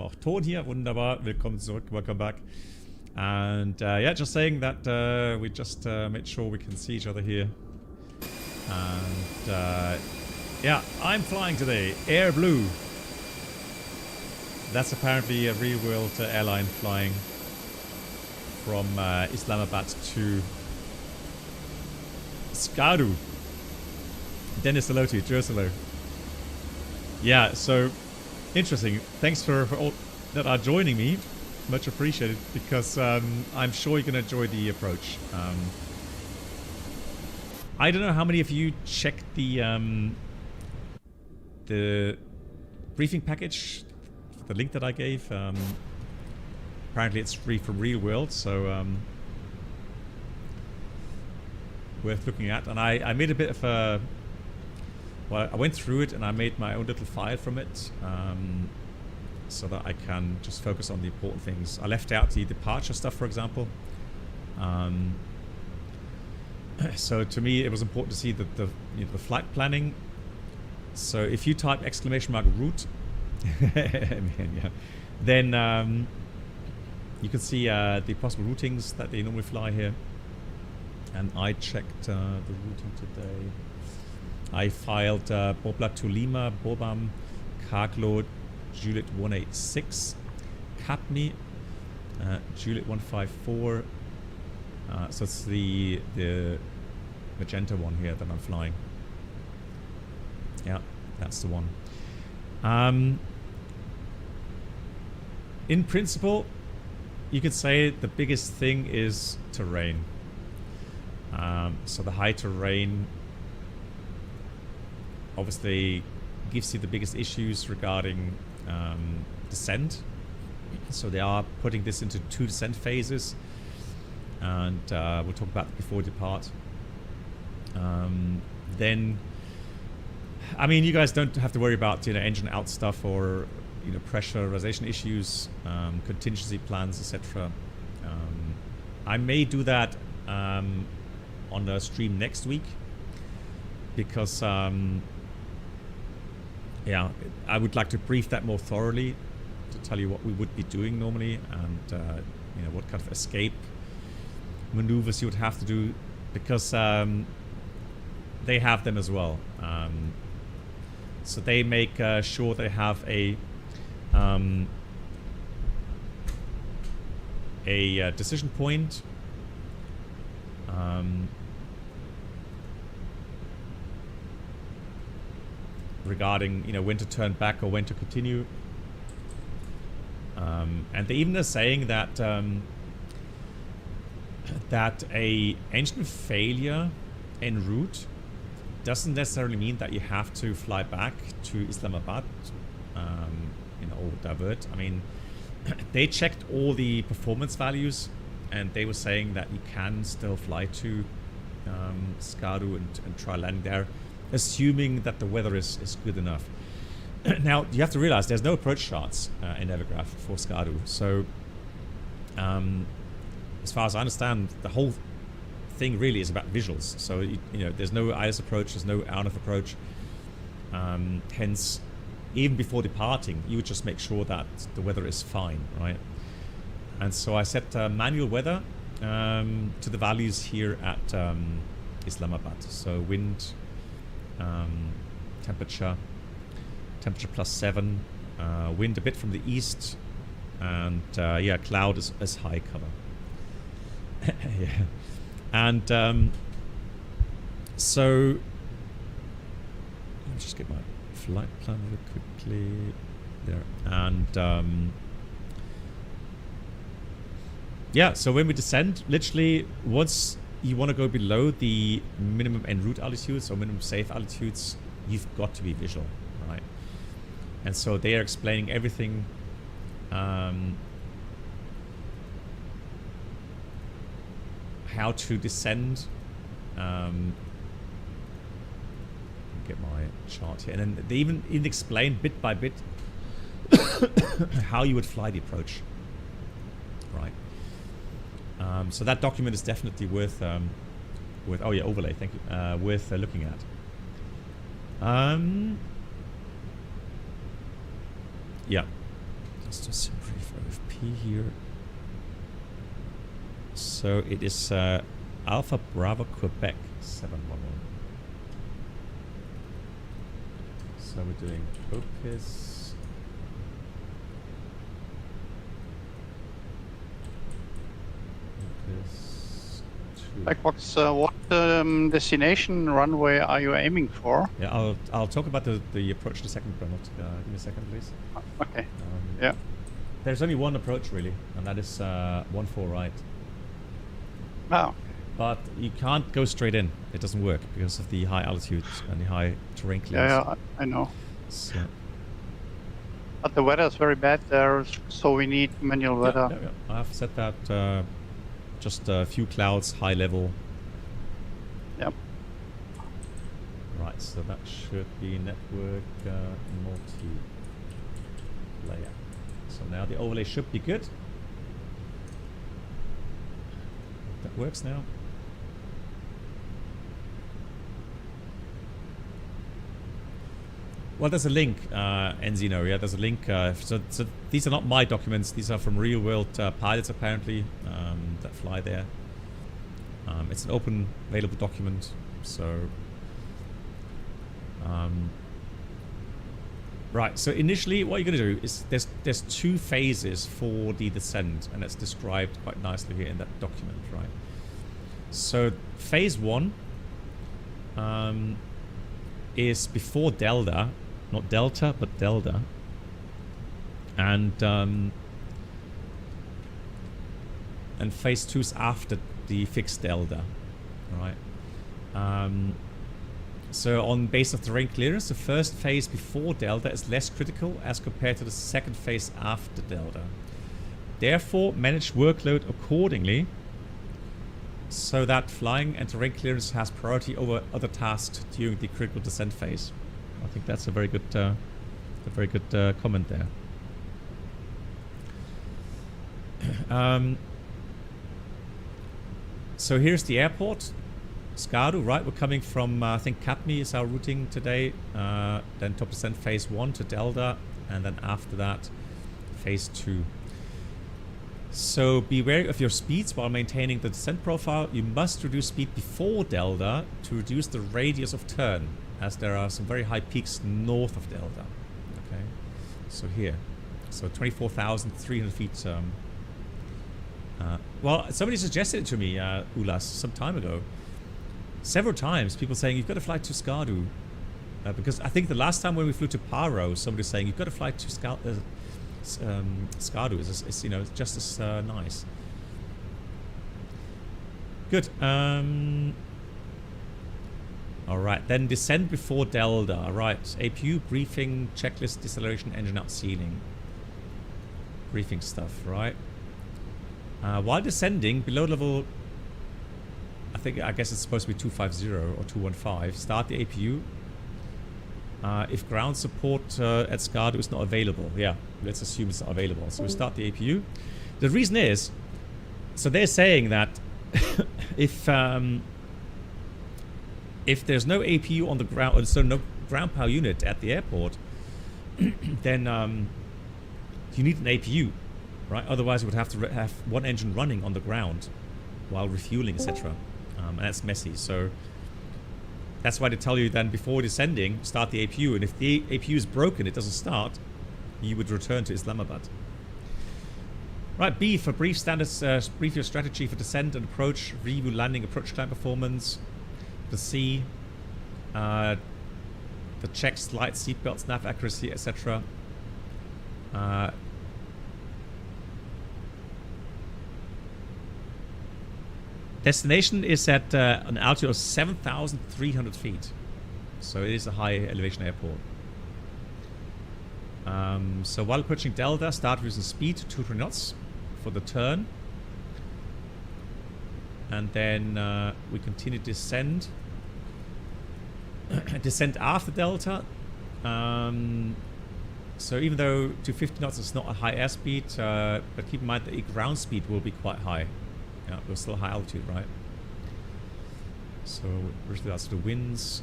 auch Ton hier. Wunderbar. Willkommen zurück. Welcome back. And yeah, just saying that we just made sure we can see each other here. And yeah, I'm flying today. Air Blue. That's apparently a real-world airline flying from Islamabad to Skardu. Dennis, hello to you. Cheers, hello. Yeah, so interesting. Thanks for all that are joining me. Much appreciated, because I'm sure you're going to enjoy the approach. I don't know how many of you checked the briefing package, the link that I gave. Apparently it's free from real world, so worth looking at. And I made a bit of a... Well, I went through it and I made my own little file from it, so that I can just focus on the important things. I left out the departure stuff, for example. So to me, it was important to see that the flight planning. So if you type !route, yeah, then you can see the possible routings that they normally fly here. And I checked the routing today. I filed Bobla to Lima, Bobam, Carglo, Juliet 186, Capni, Juliet 154. So it's the magenta one here that I'm flying. Yeah, that's the one. In principle, you could say the biggest thing is terrain. So the high terrain obviously gives you the biggest issues regarding descent. So they are putting this into 2 descent phases, and we'll talk about that before we depart. Then, I mean, you guys don't have to worry about engine out stuff or pressurization issues, contingency plans, etc. I may do that on the stream next week, because yeah, I would like to brief that more thoroughly to tell you what we would be doing normally, and what kind of escape maneuvers you would have to do, because they have them as well. So they make sure they have a decision point, regarding when to turn back or when to continue, and they even are saying that that a engine failure en route doesn't necessarily mean that you have to fly back to Islamabad, or divert. I mean, they checked all the performance values, and they were saying that you can still fly to Skardu and try landing there, assuming that the weather is good enough. Now, you have to realize there's no approach charts in Evergraph for Skardu. So, as far as I understand, the whole thing really is about visuals. So, there's no IS approach, there's no ARNF approach. Hence, even before departing, you would just make sure that the weather is fine, right? And so I set manual weather to the values here at Islamabad. So wind, temperature +7, wind a bit from the east, and yeah, cloud as high cover. Yeah, and so let me just get my flight plan really quickly there, and yeah, so when we descend, literally once you want to go below the minimum en route altitudes or minimum safe altitudes, you've got to be visual, right? And so they are explaining everything, how to descend. Get my chart here, and then they even explain bit by bit how you would fly the approach, right? So that document is definitely worth oh yeah, overlay, thank you, worth looking at. Yeah, Let's do sim brief OFP here. So it is Alpha Bravo Quebec 711. So we're doing OPIS. OPIS 2. Black Box, what destination runway are you aiming for? Yeah, I'll talk about the approach in a second, Bernard. Give me a second, please. Okay. Yeah. There's only one approach really, and that is 14 right. Oh. But you can't go straight in. It doesn't work because of the high altitude and the high terrain clearance. Yeah, I know. So, but the weather is very bad there, so we need manual weather. Yeah. I've set that just a few clouds, high level. Yep. Right, so that should be network multi-layer. So now the overlay should be good. That works now. Well, there's a link, Enzino, yeah, there's a link. So these are not my documents. These are from real-world pilots, apparently, that fly there. It's an open, available document. So, right. So initially, what you're going to do is there's two phases for the descent, and it's described quite nicely here in that document, right? So phase 1 is before Delta. Not Delta, but Delta. And phase 2 is after the fixed Delta. Right. So on base of terrain clearance, the first phase before Delta is less critical as compared to the second phase after Delta. Therefore, manage workload accordingly so that flying and terrain clearance has priority over other tasks during the critical descent phase. I think that's a very good comment there. So here's the airport, Skardu, right? We're coming from, I think Katmi is our routing today. Then top descent phase 1 to Delta, and then after that, phase 2. So be wary of your speeds while maintaining the descent profile. You must reduce speed before Delta to reduce the radius of turn, as there are some very high peaks north of Delta. Okay, so here, so 24,300 feet. Well, somebody suggested it to me, Ulas, some time ago. Several times, people saying you've got to fly to Skardu, because I think the last time when we flew to Paro, somebody was saying you've got to fly to Skardu. Is you know, just as nice. Good. All right, then descend before Delta. Right, APU briefing, checklist, deceleration, engine out, sealing. Briefing stuff, right? While descending below level, I guess it's supposed to be 250 or 215. Start the APU. If ground support at Skardu is not available, yeah, let's assume it's not available. So we start the APU. The reason is, so they're saying that if there's no APU on the ground, or so no ground power unit at the airport, then you need an APU, right? Otherwise, you would have to have one engine running on the ground while refueling, etc. And that's messy. So that's why they tell you then before descending, start the APU. And if the APU is broken, it doesn't start, you would return to Islamabad. Right, B, for brief standards, brief your strategy for descent and approach, review landing, approach climb performance. The C, the checks, light, seatbelts, nav accuracy, etc. Destination is at an altitude of 7,300 feet. So it is a high elevation airport. So while approaching Delta, start reducing speed to 200 knots for the turn. And then we continue to descend. Descend after Delta. So even though 250 knots is not a high airspeed, but keep in mind that the ground speed will be quite high. Yeah, we're still high altitude, right? So with regards to the winds,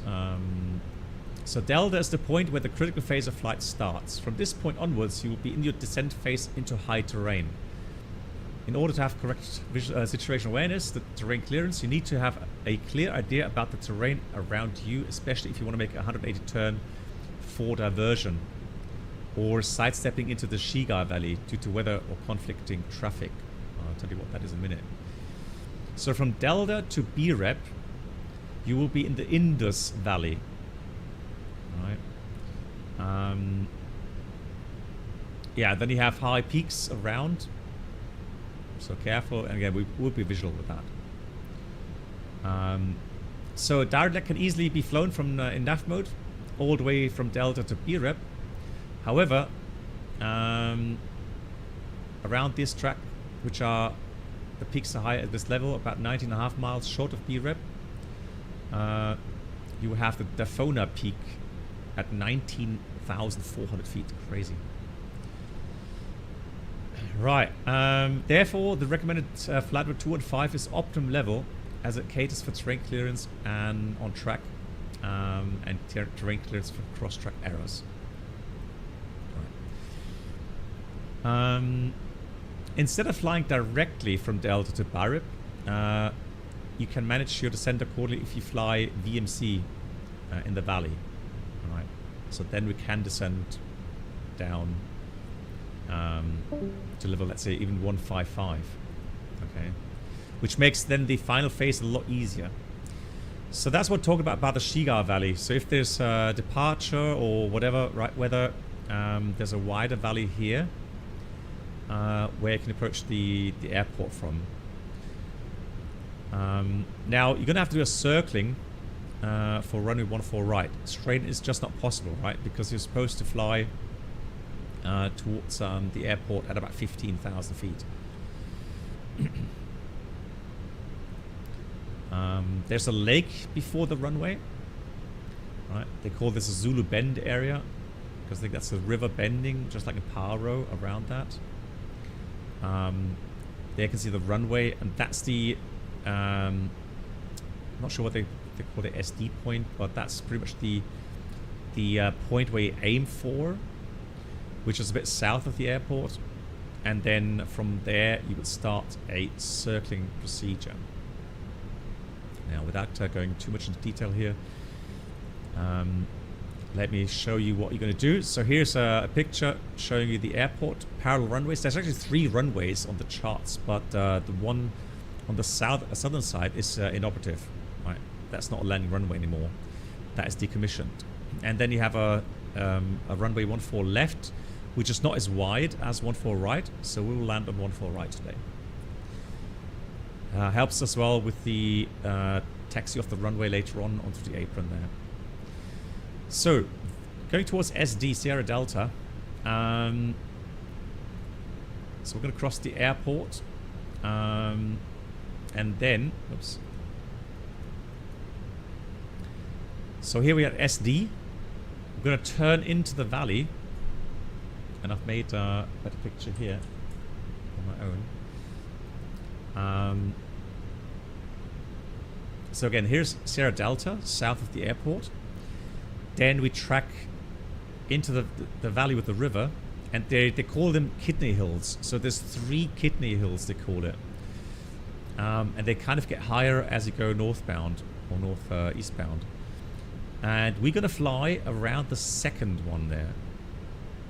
So delta is the point where the critical phase of flight starts. From this point onwards, you will be in your descent phase into high terrain. In order to have correct situational awareness, the terrain clearance, you need to have a clear idea about the terrain around you, especially if you want to make a 180 turn for diversion or sidestepping into the Shiga Valley due to weather or conflicting traffic. I'll tell you what that is in a minute. So from Delta to B-Rep, you will be in the Indus Valley. Right. Yeah, then you have high peaks around. So careful, and again, we will be visual with that. So a direct leg can easily be flown from in nav mode all the way from Delta to B-Rep. However, around this track, which are the peaks are high at this level, about 19.5 miles short of B-Rep, you have the Dafona peak at 19,400 feet. Crazy. Right. Therefore, the recommended flight route 215 is optimum level as it caters for terrain clearance and on track and terrain clearance for cross-track errors. Right. Instead of flying directly from Delta to B-Rep, you can manage your descent accordingly if you fly VMC in the valley. All right. So then we can descend down to level, let's say, even 155. Okay. Which makes then the final phase a lot easier. So that's what we're talking about the Shiga Valley. So if there's a departure or whatever, right, whether there's a wider valley here where you can approach the airport from. Now, you're going to have to do a circling for runway 14 right. Straight is just not possible, right? Because you're supposed to fly towards the airport at about 15,000 feet. There's a lake before the runway. Right? They call this a Zulu Bend area because I think that's a river bending, just like in Paro around that. There you can see the runway, and that's the I'm not sure what they call it, SD point, but that's pretty much the point where you aim for, which is a bit south of the airport, and then from there you would start a circling procedure. Now, without going too much into detail here, let me show you what you're going to do. So here's a picture showing you the airport, parallel runways. There's actually 3 runways on the charts, but the one on the southern side is inoperative. Right? That's not a landing runway anymore. That is decommissioned. And then you have a runway 14 left, which is not as wide as 14 right, so we will land on 14 right today. Helps as well with the taxi off the runway later on onto the apron there. So, going towards SD, Sierra Delta. So we're going to cross the airport. And then, oops. So here we are at SD. We're going to turn into the valley. And I've made a better picture here on my own. So again, here's Sierra Delta, south of the airport. Then we track into the valley with the river, and they call them kidney hills. So there's 3 kidney hills, they call it. And they kind of get higher as you go northbound or eastbound. And we're going to fly around the second one there.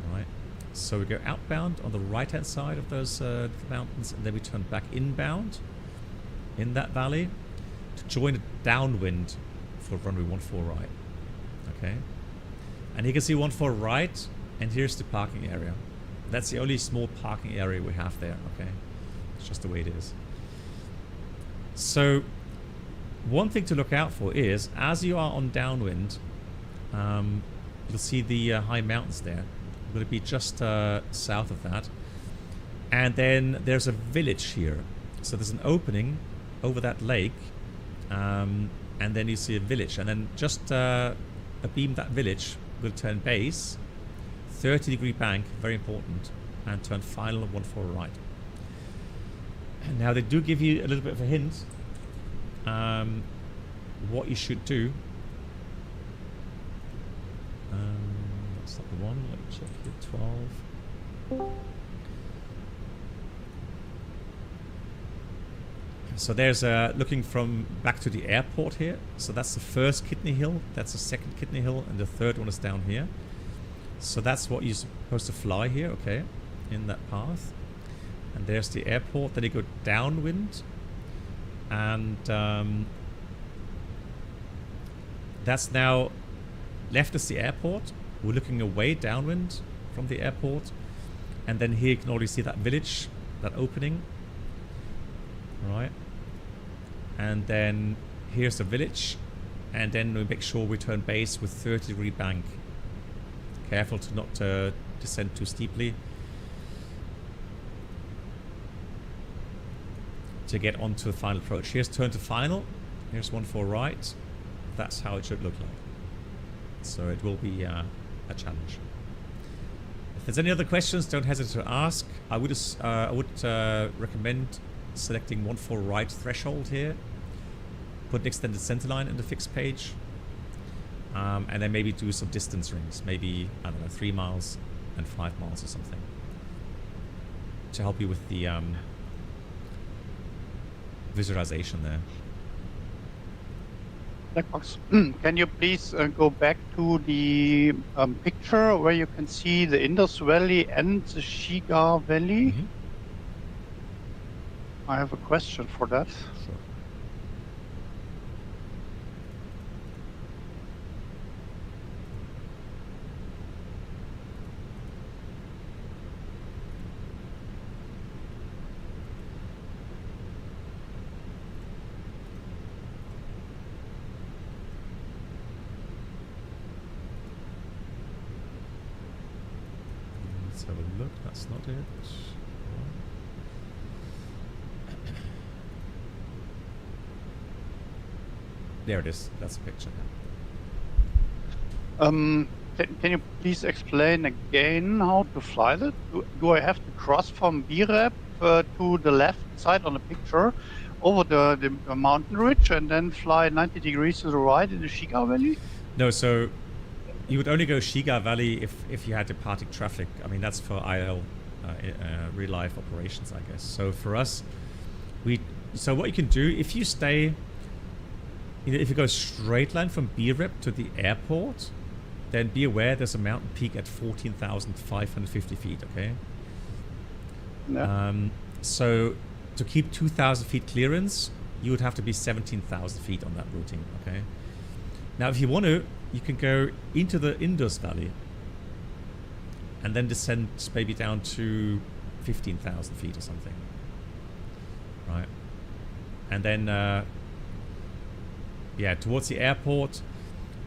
All right. So we go outbound on the right-hand side of those mountains, and then we turn back inbound in that valley to join a downwind for runway 14 right. Okay. And you can see 14 right, and here's the parking area. That's the only small parking area we have there. Okay. It's just the way it is. So one thing to look out for is, as you are on downwind, you'll see the high mountains there. We're going to be just south of that. And then there's a village here. So there's an opening over that lake. And then you see a village. And then just abeam that village, we'll turn base, 30-degree bank, very important, and turn final 14 right. And now they do give you a little bit of a hint what you should do That's not the one. Let me check here. 12. So there's looking from back to the airport here. So that's the first kidney hill. That's the second kidney hill, and the third one is down here. So that's what you're supposed to fly here, okay, in that path. And there's the airport. Then you go downwind, and that's now left is the airport. We're looking away downwind from the airport, and then here you can already see that village, that opening. Right, and then here's the village, and then we make sure we turn base with 30-degree bank. Careful to not descend too steeply to get onto the final approach. Here's turn to final. Here's 14 right. That's how it should look like. So it will be a challenge. If there's any other questions, don't hesitate to ask. I would recommend selecting 14 right threshold here. Put an extended centerline in the fixed page. And then maybe do some distance rings. Maybe, I don't know, 3 miles and 5 miles or something. To help you with the visualization there. Blackbox. Can you please go back to the picture where you can see the Indus Valley and the Shigar Valley? Mm-hmm. I have a question for that. Sure. Let's have a look. That's not it. There it is. That's the picture. Can you please explain again how to fly that? Do I have to cross from BREP to the left side on the picture over the mountain ridge and then fly 90 degrees to the right in the Shigar Valley? No, so you would only go Shigar Valley if you had departing traffic. I mean, that's for IL, real life operations, I guess. So for us, so what you can do, if you stay, if you go straight line from BREP to the airport, then be aware there's a mountain peak at 14,550 feet, okay? Yeah. So to keep 2,000 feet clearance, you would have to be 17,000 feet on that routing, okay? Now, if you want to, you can go into the Indus Valley and then descend maybe down to 15,000 feet or something, right? And then, yeah, towards the airport,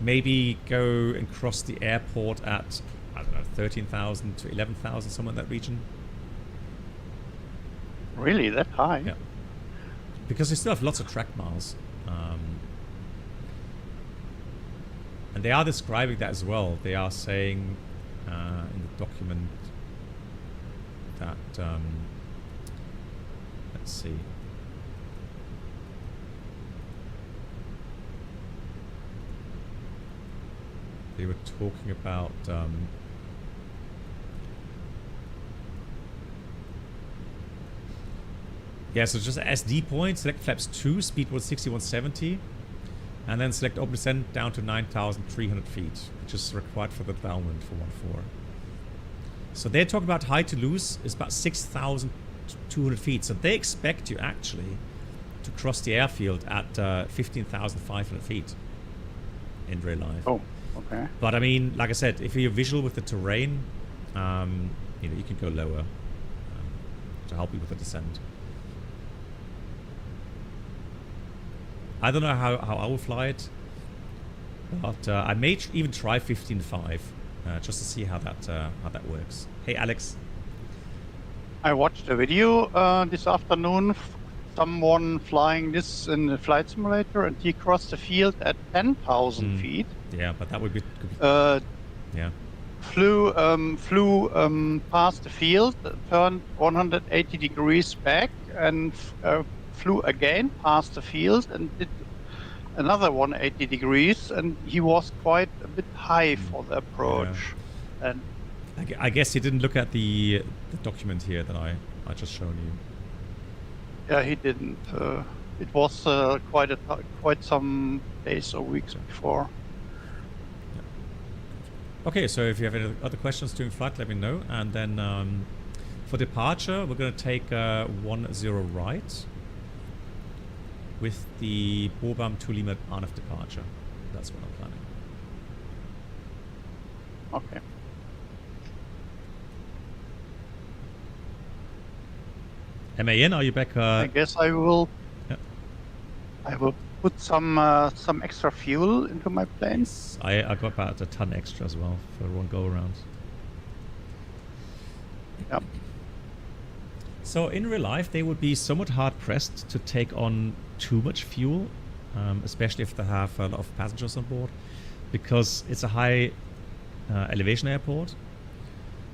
maybe go and cross the airport at, I don't know, 13,000 to 11,000, somewhere in that region. Really, that high? Yeah. Because they still have lots of track miles. And they are describing that as well. They are saying in the document that, let's see. They were talking about yeah, so just SD point, select flaps 2, speed was 6170, and then select open descent down to 9,300 feet, which is required for the downwind for 14. So they're talking about high to loose is about 6,200 feet. So they expect you actually to cross the airfield at 15,500 feet in real life. Oh. Okay. But I mean, like I said, if you're visual with the terrain, you know, you can go lower to help you with the descent. I don't know how I will fly it, but I may even try 15.5 just to see how that works. Hey, Alex. I watched a video this afternoon. Someone flying this in the flight simulator, and he crossed the field at 10,000 feet. Yeah, but that would be. Yeah. Flew past the field, turned 180 degrees back, and flew again past the field, and did another 180 degrees. And he was quite a bit high for the approach. Yeah. then. I guess he didn't look at the document here that I just shown you. Yeah, he didn't. It was quite some days or weeks before. Okay, so if you have any other questions during flight, let me know. And then for departure, we're going to take 10 right with the Bobam to Lima RNF departure. That's what I'm planning. Okay. MAN, are you back? I guess I will. Yeah. I will put some extra fuel into my plane. Yes, I got about a ton extra as well for one go around. Yep. So in real life, they would be somewhat hard pressed to take on too much fuel, especially if they have a lot of passengers on board, because it's a high elevation airport.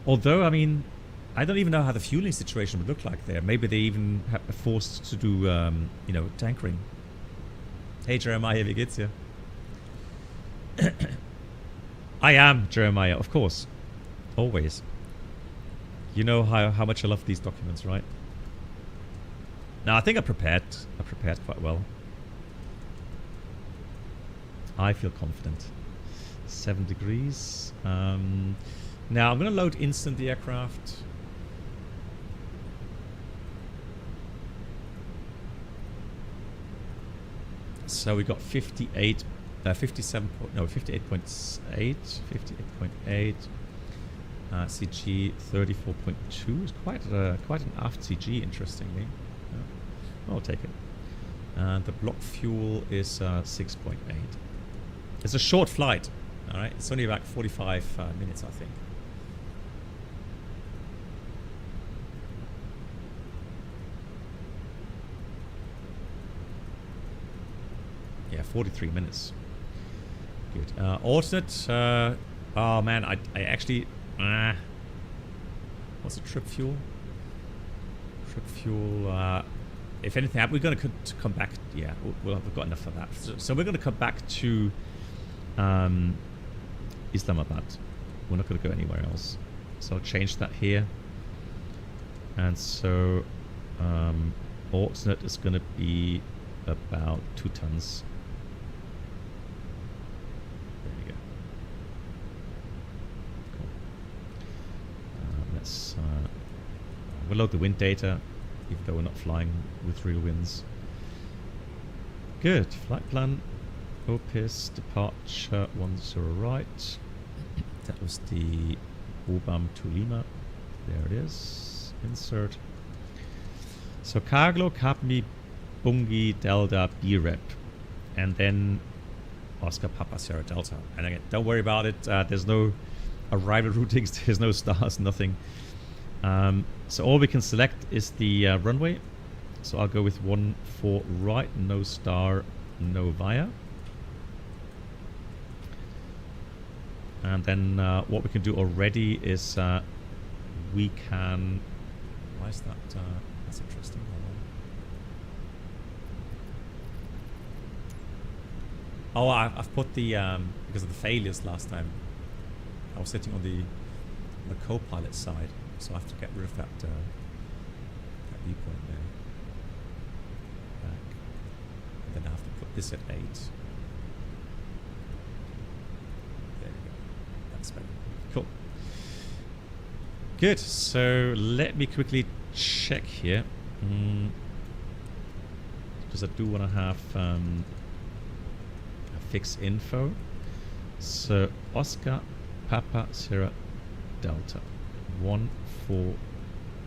Although, I mean, I don't even know how the fueling situation would look like there. Maybe they even are forced to do, you know, tankering. Hey Jeremiah, wie geht's dir? I am Jeremiah, of course. Always. You know how much I love these documents, right? Now, I think I prepared quite well. I feel confident. 7 degrees. Now, I'm going to load instant the aircraft. So we got 58.8, 58.8. CG 34.2 is quite an aft CG, interestingly. Yeah. I'll take it. And the block fuel is 6.8. It's a short flight. All right, it's only about 45 minutes, I think. Yeah, 43 minutes. Good. Alternate. Oh man, I actually. What's the trip fuel? Trip fuel. If anything, we're going to come back. Yeah, we've got enough for that. So we're going to come back to Islamabad. We're not going to go anywhere else. So I'll change that here. And so alternate is going to be about 2 tons. There we go. Cool. Let's we'll load the wind data, even though we're not flying with real winds. Good. Flight plan. OPIS departure 10 right. That was the Bobam to Lima. There it is. Insert. So Carglo, Capmi, Bungi, Delta, B-Rep. And then Oscar, Papa, Sierra, Delta. And again, don't worry about it. There's no arrival routings. There's no stars, nothing. So all we can select is the runway. So I'll go with 14 right, no star, no via. And then what we can do already is we can... Why is that? That's interesting. Oh, I've put the... because of the failures last time, I was sitting on the co-pilot side, so I have to get rid of that viewpoint there. Back. And then I have to put this at 8. Cool. Good. So let me quickly check here. Because I do want to have a fixed info. So Oscar, Papa, Sierra, Delta. 14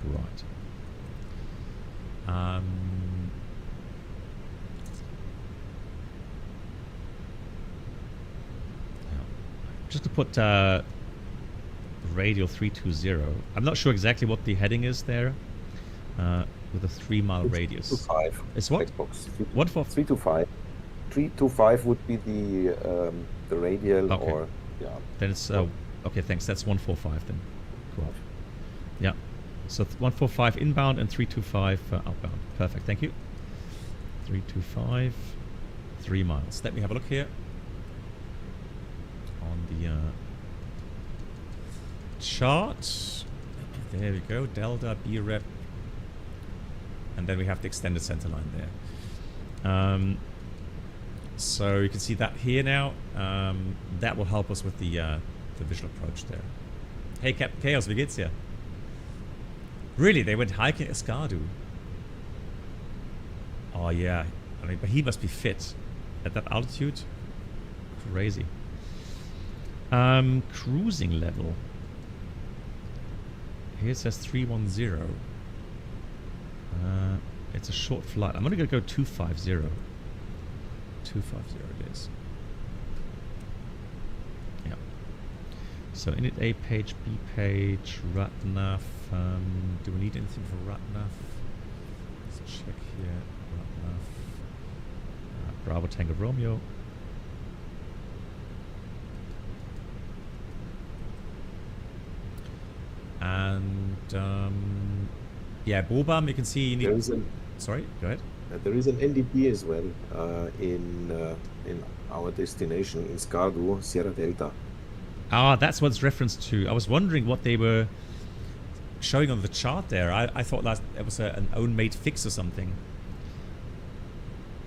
right. Just to put radial 320. I'm not sure exactly what the heading is there. With a 3-mile radius. 325. It's what? Xbox. What for? 325. 325 would be the radial, okay. Or yeah. Then it's okay. Thanks. That's 145 then. Cool. Yeah. So 145 inbound and 325 outbound. Perfect. Thank you. 325, 3 miles. Let me have a look here. On the chart. There we go. Delta, B rep. And then we have the extended center line there. So you can see that here now. That will help us with the visual approach there. Hey, Captain Chaos, wie geht's dir? Really? They went hiking at Skardu? Oh, yeah. I mean, but he must be fit at that altitude. Crazy. Cruising level. Here it says 310. It's a short flight. I'm going to go 250. 250 it is. Yeah. So init A page, B page, RATNAV. Do we need anything for RATNAV? Let's check here. RATNAV. Bravo Tango Romeo. And yeah, Bobam, you can see you need. Sorry, go ahead. There is an NDP as well in our destination in Skardu, Sierra Delta. Ah, that's what it's referenced to. I was wondering what they were showing on the chart there. I thought that it was an own-made fix or something.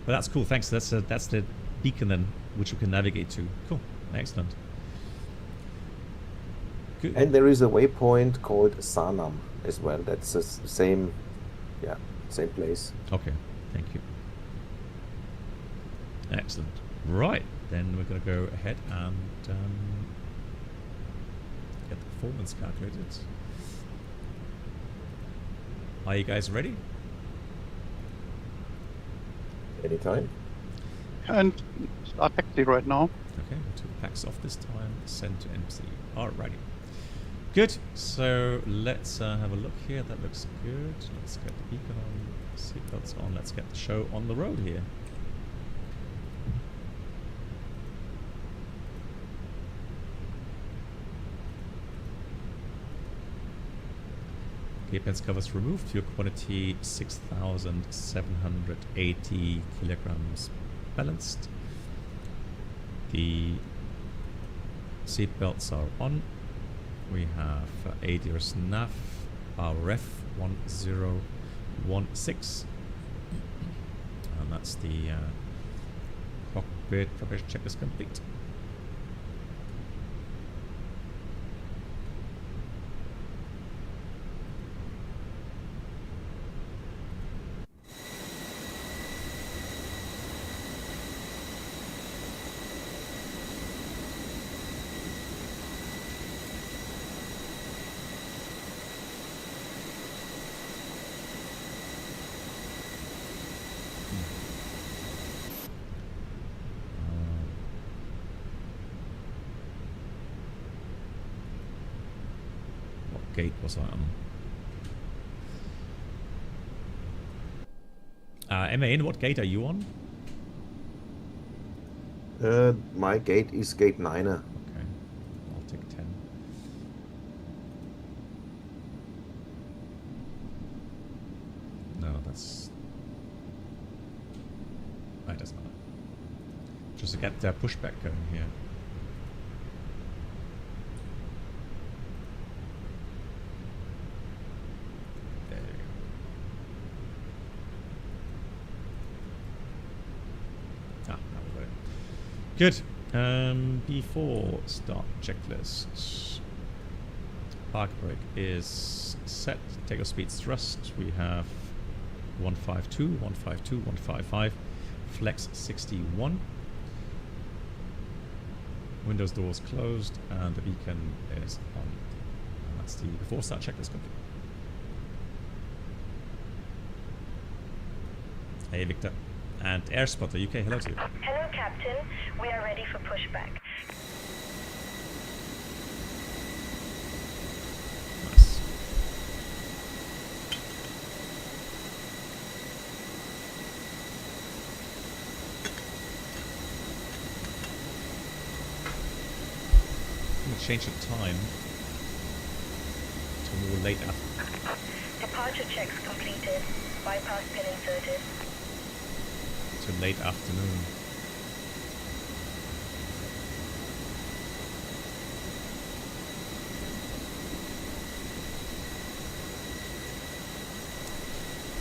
But that's cool. Thanks. That's the beacon then, which we can navigate to. Cool. Excellent. Good. And there is a waypoint called Sanam as well. That's the same, yeah, same place. Okay. Thank you. Excellent. Right. Then we're going to go ahead and get the performance calculated. Are you guys ready? Anytime. And start taxi right now. Okay, 2 packs off this time. Send to MC. Alrighty. Good. So let's have a look here. That looks good. Let's get the beacon on. Seatbelts on. Let's get the show on the road here. Gearpens covers removed. Fuel quantity 6,780 kilograms balanced. The seat belts are on. We have ADIRS nav, RF 1016, and that's the cockpit preparation check is complete. Gate was I on? MAN, what gate are you on? My gate is gate 9. Okay, I'll take 10. No, that's... It doesn't matter. Just to get pushback going here. Good. Before start checklist. Park brake is set. Takeoff speed thrust. We have 152, 152, 155. Flex 61. Windows doors closed and the beacon is on. And that's the before start checklist complete. Hey Victor. And Airspotter UK, hello to you. Hello, Captain. We are ready for pushback. Nice. I'm going to change the time to more late afternoon. Departure checks completed. Bypass pin inserted. To late afternoon.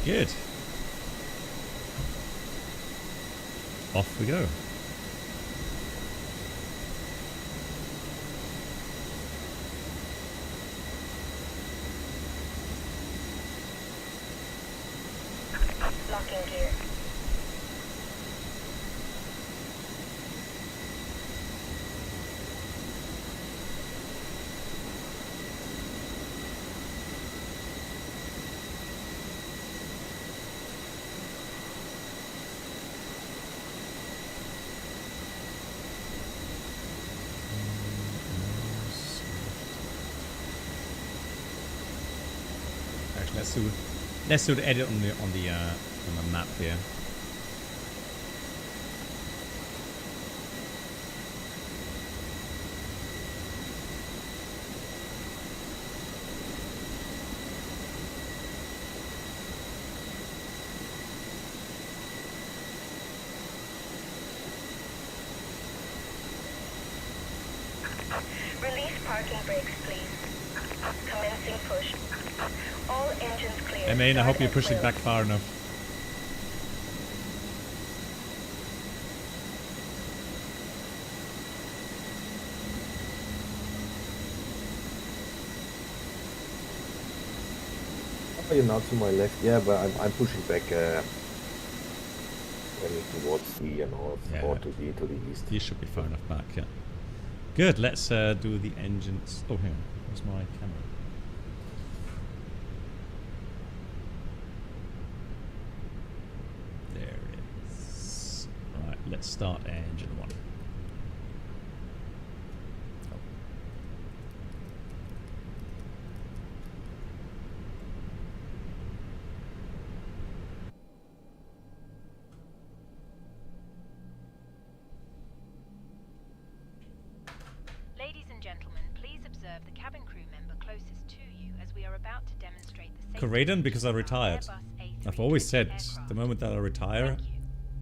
Good. Off we go. Locking gear. Actually, let's do the edit on the map here. Release parking brakes, please. Commencing push. All engines clear. I mean, I hope you're Start pushing at back will. far enough. Oh, you're now to my left. Yeah, but I'm pushing back towards the north or to the east. You should be far enough back, yeah. Good, let's do the engines. Oh, hang on. Where's my camera? There it is. Right, let's start engine 1. Oh. Ladies and gentlemen, please observe the cabin crew member closest to you as we are about to demonstrate the safety Korean, because I of our retired. Airbus I've always A320 said aircraft. the moment that I retire Thank you.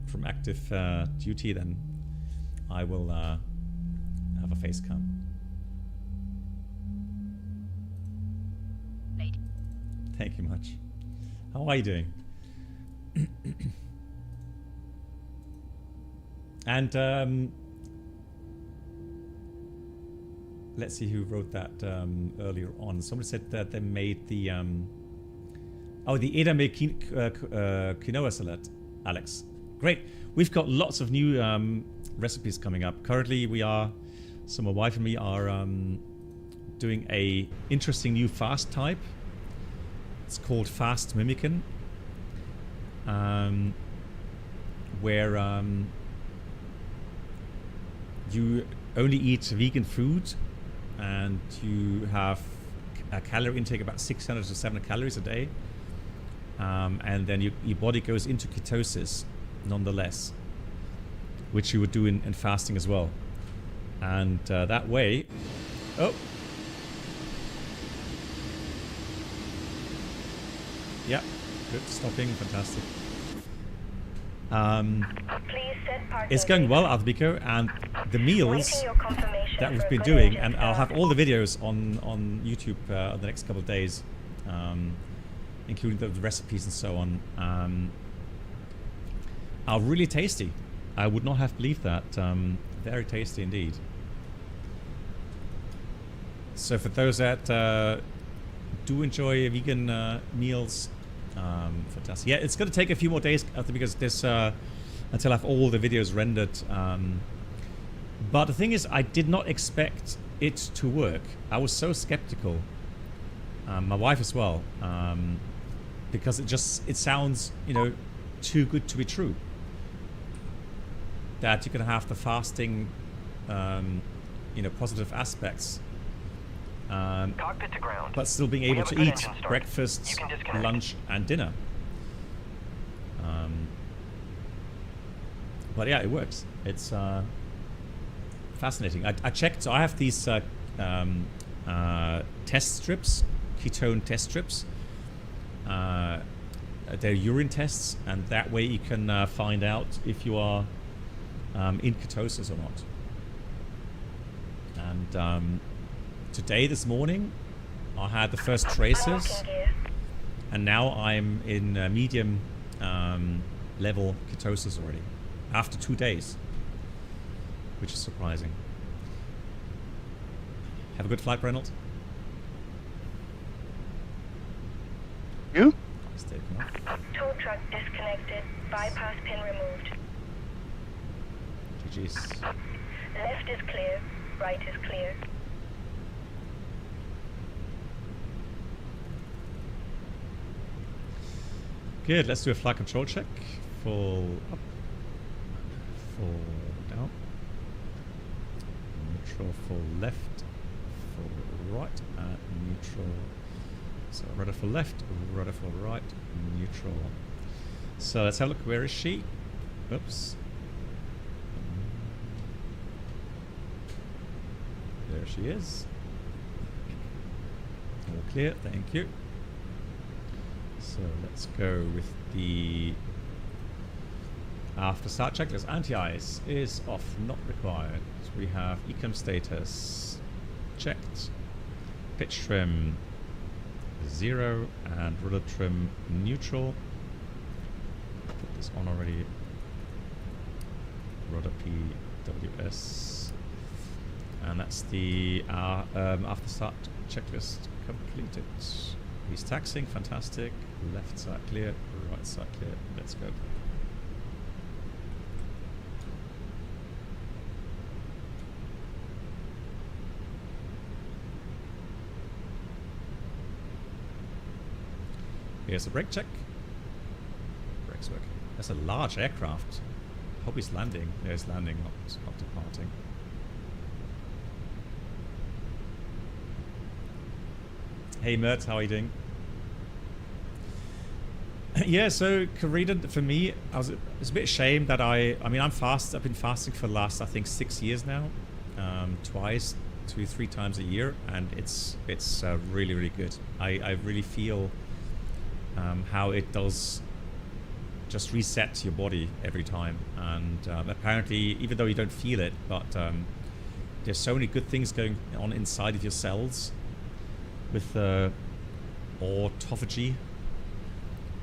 from active duty, then I will have a face cam. Lady. Thank you much. How are you doing? And let's see who wrote that earlier on. Somebody said that they made the the edamame quinoa salad, Alex. Great. We've got lots of new recipes coming up. Currently, my wife and me are doing a interesting new fast type. It's called fast mimicking, where you only eat vegan food and you have a calorie intake about 600 to 700 calories a day, and then your body goes into ketosis nonetheless, which you would do in fasting as well. And that way, yeah, good, stopping, fantastic. Please set parking It's going well, Albico, and the meals Waiting your confirmation that we've for been good doing, engine and I'll have start. all the videos on YouTube in the next couple of days, including the recipes and so on, are really tasty. I would not have believed that. Very tasty indeed. So for those that do enjoy vegan meals, fantastic. Yeah, it's going to take a few more days because this until I have all the videos rendered. But the thing is, I did not expect it to work. I was so skeptical. My wife as well, because it sounds, too good to be true. That you can have the fasting, positive aspects, Cockpit to ground. but still being We able have a to good eat engine start. breakfast, You can disconnect. lunch, and dinner. But yeah, it works. It's fascinating. I checked. So I have these test strips, ketone test strips. They're urine tests, and that way you can find out if you are in ketosis or not. And this morning, I had the first traces, Unlocking gear. and now I'm in medium level ketosis already after 2 days, which is surprising. Have a good flight, Reynolds. You? Stay off. Tow truck disconnected. Bypass pin removed. GG's. Left is clear. Right is clear. Good, let's do a flight control check. Full up. Full down. Neutral, full left. Full right. And neutral. So rudder full left, rudder full right, neutral. So let's have a look. Where is she? Oops. There she is. All clear, thank you. So let's go with the after start checklist. Anti-ice is off, not required. So we have ecom status checked. Pitch trim 0 and rudder trim neutral. Put this on already. Rudder PWS. And that's the after start checklist completed. He's taxiing, fantastic. Left side clear, right side clear. Let's go. Here's a brake check. Brakes working. That's a large aircraft. Hope he's landing. There's landing, not departing. Hey Mert, how are you doing? Yeah, so Korea, for me, it's a bit ashamed that I've been fasting for the last, I think, 6 years now. Twice, 2-3 times a year, and it's really, really good. I really feel how it does just reset your body every time, and apparently, even though you don't feel it, but there's so many good things going on inside of your cells with autophagy,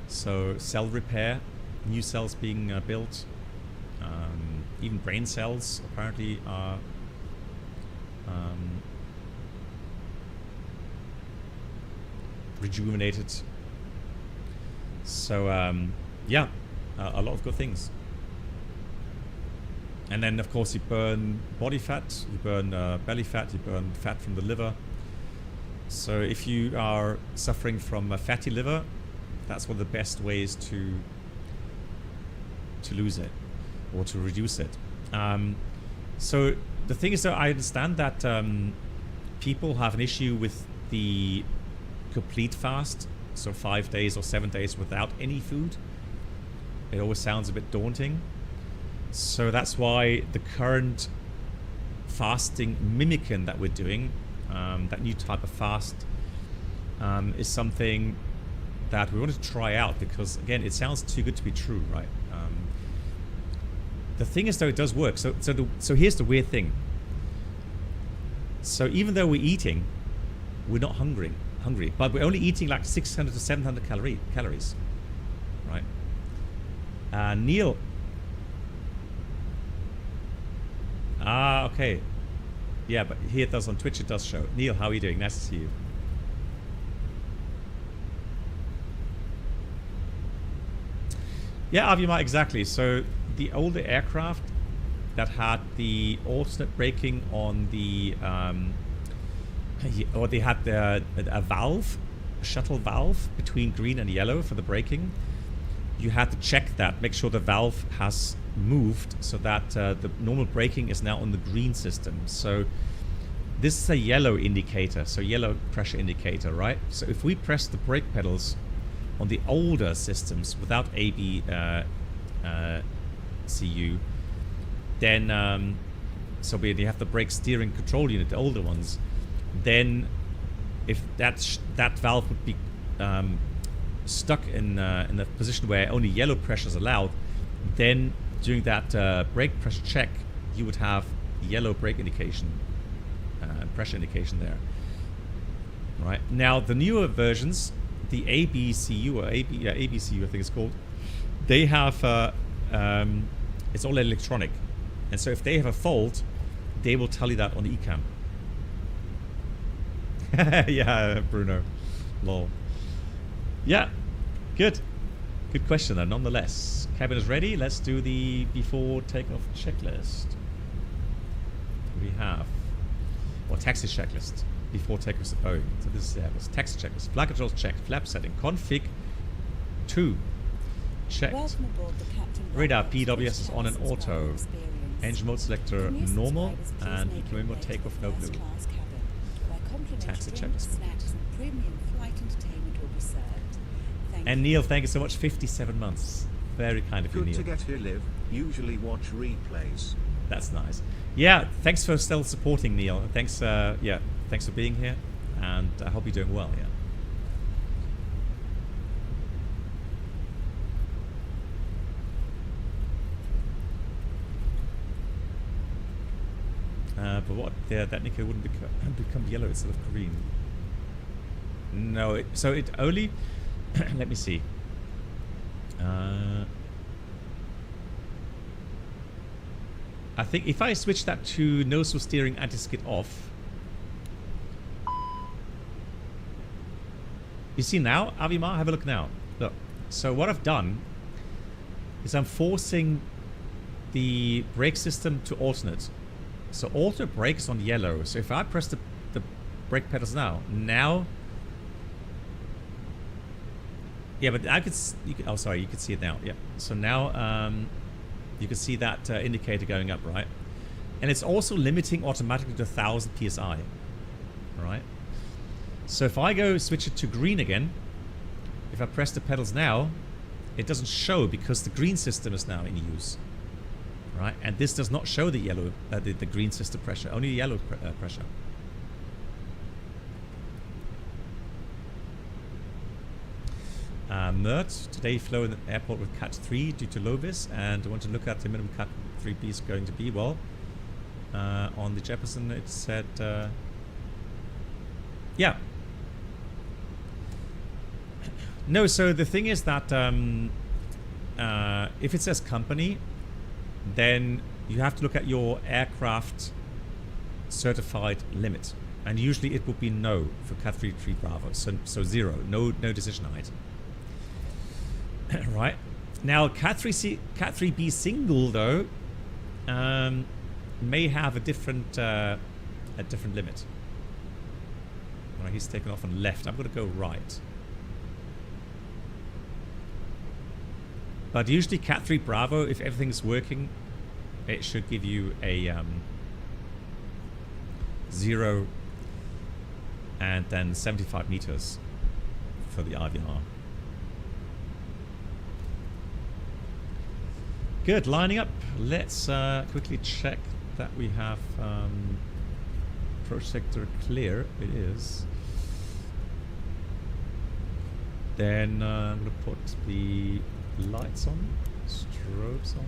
so cell repair, new cells being built, even brain cells apparently are rejuvenated. So yeah, a lot of good things. And then of course you burn body fat, you burn belly fat, you burn fat from the liver. So if you are suffering from a fatty liver, that's one of the best ways to lose it or to reduce it. So the thing is that I understand that people have an issue with the complete fast. So 5 days or 7 days without any food. It always sounds a bit daunting. So that's why the current fasting mimicking that we're doing, that new type of fast, is something that we wanted to try out because, again, it sounds too good to be true, right? The thing is, though, it does work. So here's the weird thing. So even though we're eating, we're not hungry, but we're only eating like 600 to 700 calories, right? Neil. Okay. Yeah, but here it does on Twitch, it does show. Neil, how are you doing? Nice to see you. Yeah, Avima, exactly. So the older aircraft that had the alternate braking on the or they had a valve, a shuttle valve between green and yellow for the braking. You had to check that, make sure the valve has moved so that the normal braking is now on the green system. So this is a yellow indicator, so yellow pressure indicator, right? So if we press the brake pedals on the older systems without AB CU, then so you have the brake steering control unit, the older ones. Then if that valve would be stuck in a position where only yellow pressure is allowed, then during that brake pressure check, you would have yellow brake indication, pressure indication there. Right now, the newer versions, the ABCU or ABCU, I think it's called. They have it's all electronic, and so if they have a fault, they will tell you that on the ecam. Yeah, Bruno. Lol. Yeah, good question though, nonetheless. Cabin is ready. Let's do the before takeoff checklist. We have, or taxi checklist before takeoff to Boeing. So this is taxi checklist. Flight controls checked. Flap setting. Config 2 checked. Radar PWS is on and auto. Engine mode selector normal, and equipment mode takeoff no blue. Taxi checklist. And Neil, thank you so much. 57 months. Very kind of you, Neil. Good to get here, Liv. Usually watch replays. That's nice. Yeah, thanks for still supporting, Neil. Thanks, yeah, thanks for being here, and I hope you're doing well. Yeah. But what? That Nico wouldn't become yellow instead of green. No, so it only. Let me see. I think if I switch that to nose for steering anti-skid off. You see now, Avimar, have a look now. Look. So what I've done is I'm forcing the brake system to alternate. So auto brake is on yellow. So if I press the brake pedals now. Yeah, but I could. Oh, sorry. You could see it now. Yeah. So now you can see that indicator going up, right? And it's also limiting automatically to 1000 psi. All right. So if I go switch it to green again, if I press the pedals now, it doesn't show because the green system is now in use. Right, and this does not show the yellow, the green system pressure, only the yellow pressure. Mert, today flew in the airport with Cat 3 due to low vis, and I want to look at the minimum Cat 3B is going to be. Well, on the Jefferson it said, yeah. No, so the thing is that if it says company, then you have to look at your aircraft certified limit, and usually it would be no for Cat 3 Bravo, so 0, no decision height. Right now, Cat 3B single though may have a different limit. All right, he's taken off on left. I'm going to go right. But usually Cat 3 Bravo, if everything's working, it should give you a 0 and then 75 meters for the IVR. Good, lining up. Let's quickly check that we have approach sector clear. It is. Then I'm going to put the lights on, strobes on.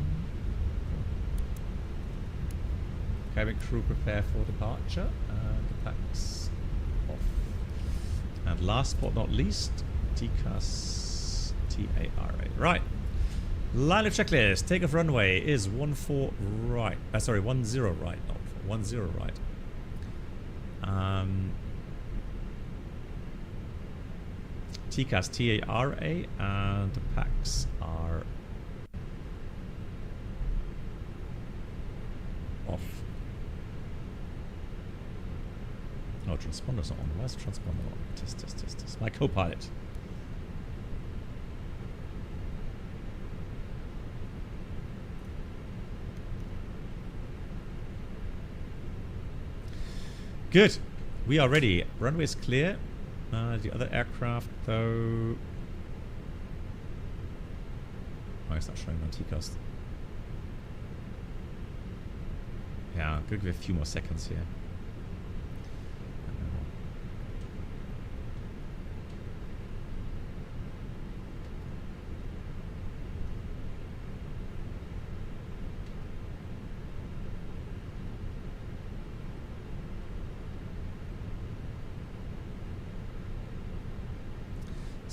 Cabin crew prepare for departure, and the packs off. And last but not least, TCAS TARA. Right. Line of checklist. Takeoff runway is 14 right. Sorry, 10 right, not 10 right. TCAS TARA, and the packs are off. Oh, transponder's not on. Why is the transponder on? Test. My co-pilot. Good. We are ready. Runway is clear. The other aircraft, though... Oh, it's not showing on TCAS. Yeah, I'm going to give it a few more seconds here.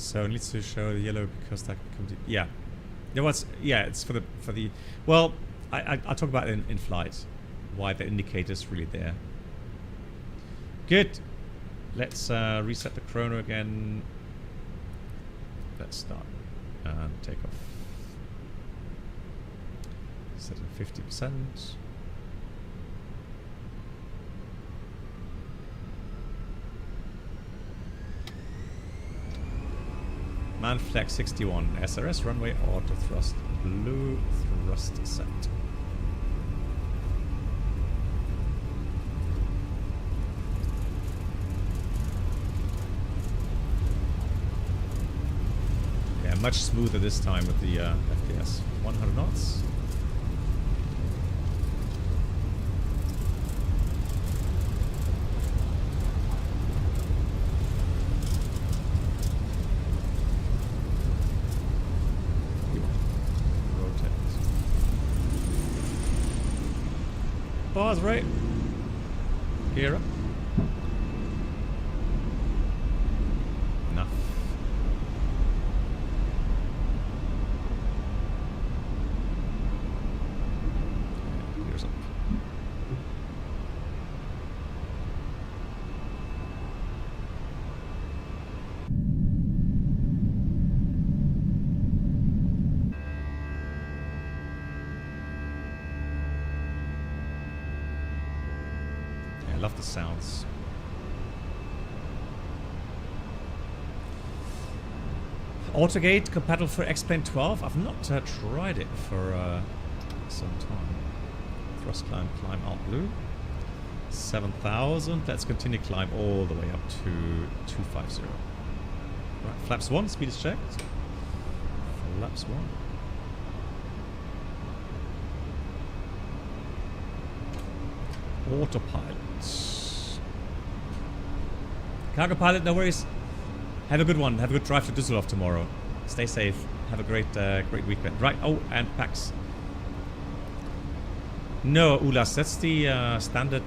So it needs to show the yellow because that comes. Yeah, there was. Yeah, it's for the Well, I'll talk about it in flight. Why the indicator's really there. Good. Let's reset the chrono again. Let's start and take off. Set it 50%. Man flag 61, SRS runway auto thrust, blue thrust set. Yeah, much smoother this time with the FPS. 100 knots. Bars right. Gear up. Enough. Gears up. I love the sounds. Autogate compatible for X-Plane 12? I've not tried it for some time. Thrust climb alt blue. 7,000. Let's continue climb all the way up to 250. Right, flaps 1, speed is checked. Flaps 1. Autopilot. Cargo pilot, no worries. Have a good one. Have a good drive to Düsseldorf tomorrow. Stay safe. Have a great weekend. Right. Oh, and PAX. No, Ulas, that's the standard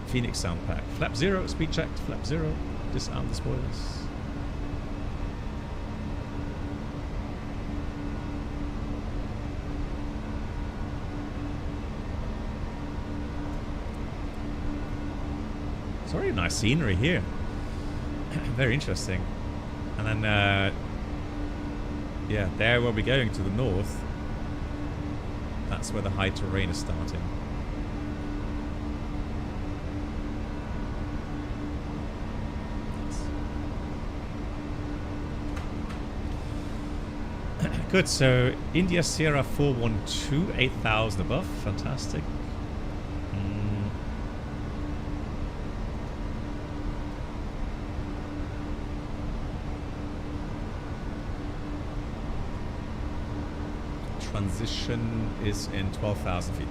FENIX sound pack. Flap 0, speed checked. Flap 0. Disarm the spoilers. It's already nice scenery here. Very interesting. And then, yeah, there we'll be going to the north. That's where the high terrain is starting. Good, so India Sierra 412, 8,000 above. Fantastic. Transition is in 12,000 feet.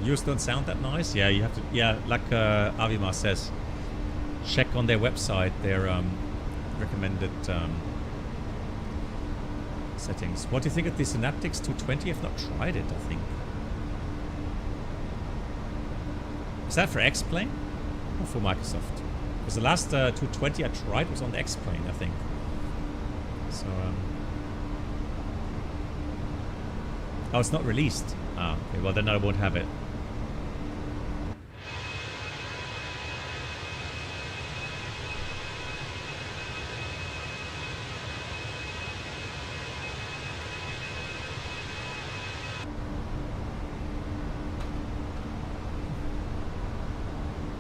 Yours don't sound that nice? Yeah, you have to. Yeah, like Avimar says, check on their website their recommended settings. What do you think of the Synaptics 220? I've not tried it, I think. Is that for X-Plane or for Microsoft? Because the last 220 I tried was on the X-Plane, I think. So, oh, it's not released. Ah, okay. Well, then I won't have it.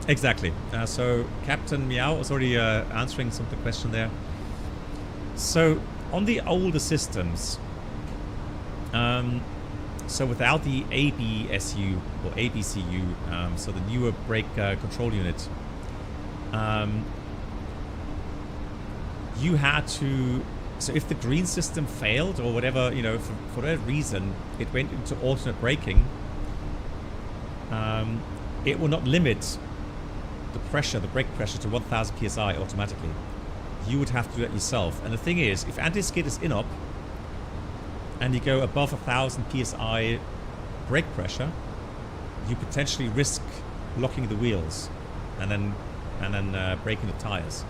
Exactly. So Captain Meow was already answering some of the question there. So on the older systems, so without the ABSU or ABCU, so the newer brake control unit, you had to. So if the green system failed or whatever, you know, for whatever reason, it went into alternate braking. It will not limit the pressure, the brake pressure, to 1,000 psi automatically. You would have to do that yourself. And the thing is, if anti-skid is in up and you go above 1,000 psi brake pressure, you potentially risk locking the wheels and then breaking the tires.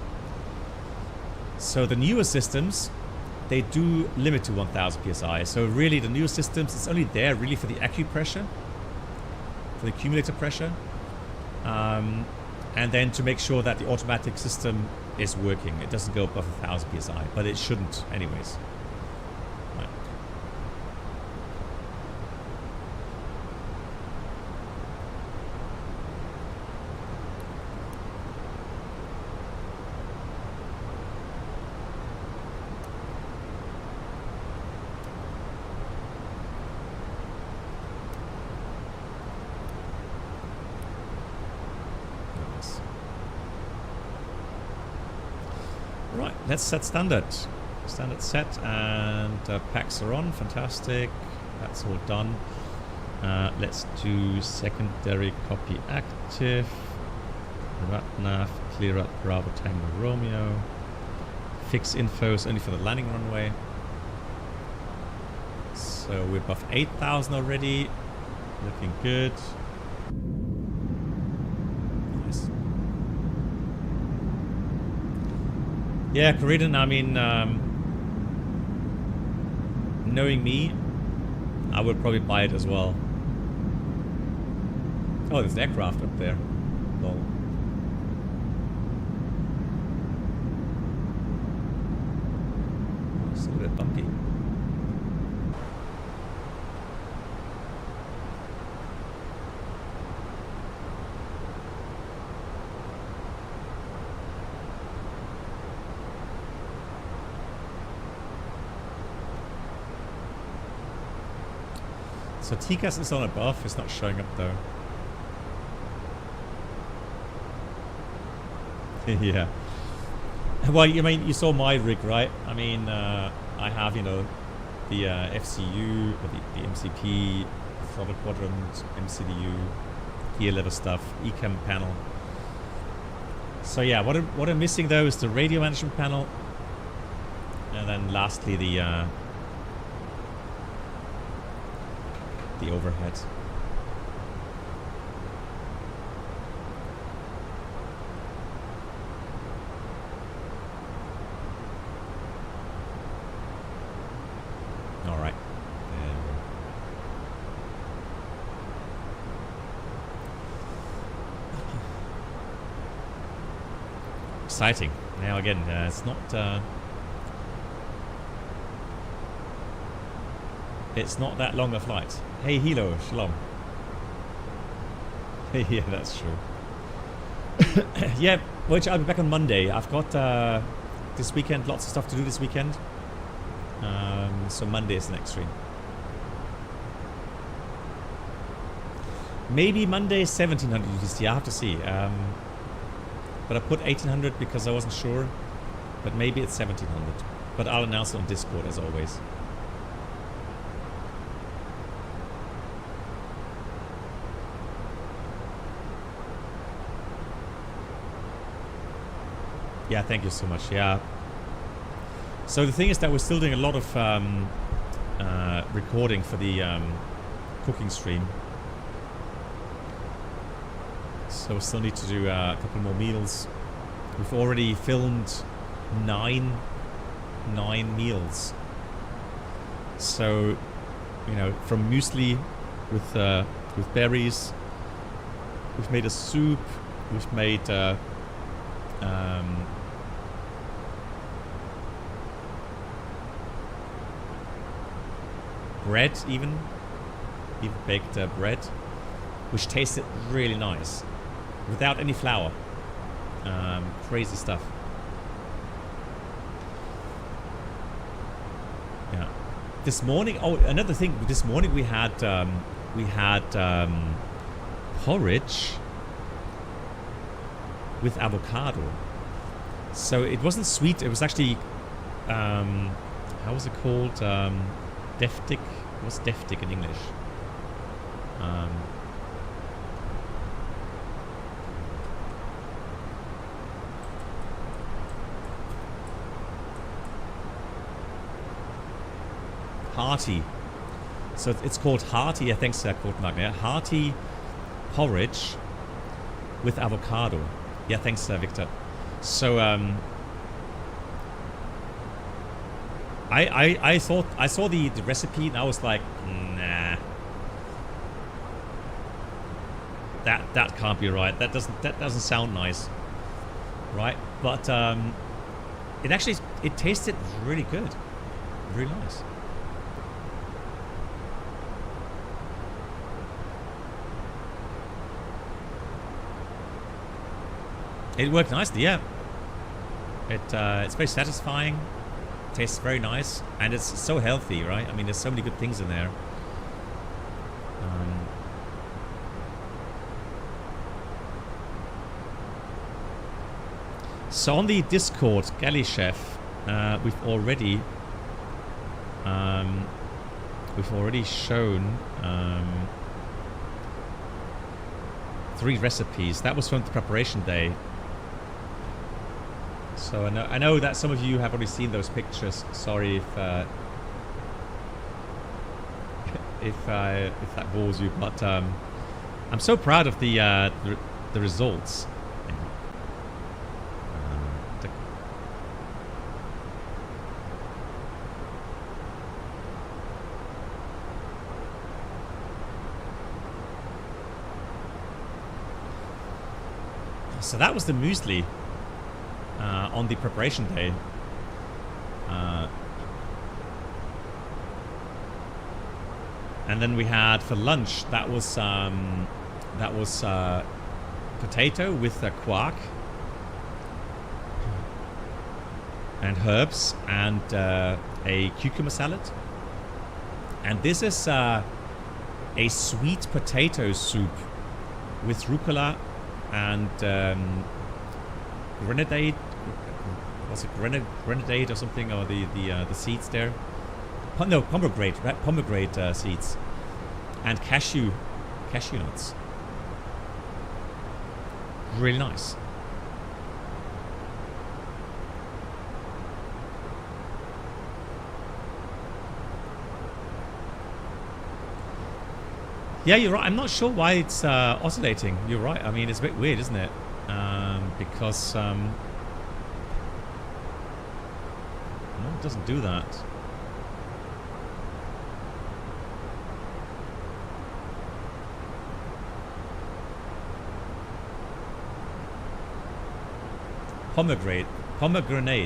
So the newer systems, they do limit to 1000 psi. So really the newer systems, it's only there really for the acupressure, for the accumulator pressure, and then to make sure that the automatic system is working. It doesn't go above 1000 psi, but it shouldn't anyways. Right. Right, let's set standard. Standard set, and packs are on. Fantastic. That's all done. Let's do secondary copy active. RATNAV, clear out Bravo Tango Romeo. Fix infos only for the landing runway. So we're above 8,000 already. Looking good. Nice. Yeah, Corridon, I mean, knowing me, I would probably buy it as well. Oh, there's an aircraft up there. Lol. It's a little bit bumpy. So TCAS is on above, it's not showing up though. Yeah. Well, I mean, you saw my rig, right? I mean, I have, you know, the FCU, or the MCP, throttle quadrant, MCDU, gear lever stuff, ECAM panel. So yeah, what I'm missing though is the radio management panel, and then lastly the overhead. All right. Exciting. Now again, it's not. It's not that long a flight. Hey, Hilo, shalom. Yeah, that's true. Yeah, which I'll be back on Monday. I've got this weekend, lots of stuff to do this weekend. So Monday is the next stream. Maybe Monday 1700 UTC, I have to see. But I put 1800 because I wasn't sure. But maybe it's 1700. But I'll announce it on Discord as always. Yeah, thank you so much. Yeah. So the thing is that we're still doing a lot of recording for the cooking stream. So we still need to do a couple more meals. We've already filmed nine meals. So, you know, from muesli with berries. We've made a soup. We've made bread, even baked bread, which tasted really nice without any flour. Crazy stuff. Yeah. This morning, oh, another thing. This morning we had porridge with avocado. So it wasn't sweet. It was actually how was it called? Deftig. What's deftig in English? Hearty. So it's called hearty. I think so. Called Magna. Hearty porridge with avocado. Yeah, thanks, Victor. So I thought I saw the recipe and I was like, nah, that can't be right. That doesn't sound nice, right? But it tasted really good, really nice. It worked nicely, yeah. It's very satisfying, tastes very nice, and it's so healthy, right? I mean, there's so many good things in there. So on the Discord, Galley Chef, we've already shown 3 recipes. That was from the preparation day. So I know that some of you have already seen those pictures. Sorry if that bores you, but I'm so proud of the results. So that was the muesli on the preparation day. And then we had for lunch that was potato with quark and herbs and a cucumber salad. And this is a sweet potato soup with rucola and grenadine, was it grenadine or something, or the seeds there? No, pomegranate, right? Pomegranate seeds and cashew nuts. Really nice. Yeah, you're right. I'm not sure why it's oscillating. You're right. I mean, it's a bit weird, isn't it? Because no, it doesn't do that. Pomegranate,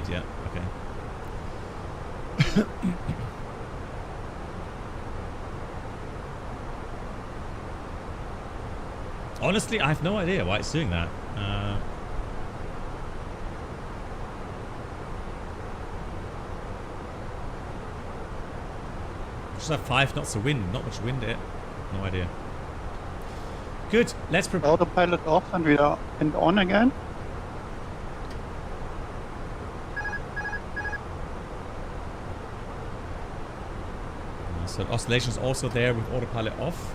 yeah, okay. Honestly, I have no idea why it's doing that. Just have 5 knots of wind, not much wind here. No idea. Good, let's prepare. Autopilot off and we are on again. So oscillation's also there with autopilot off.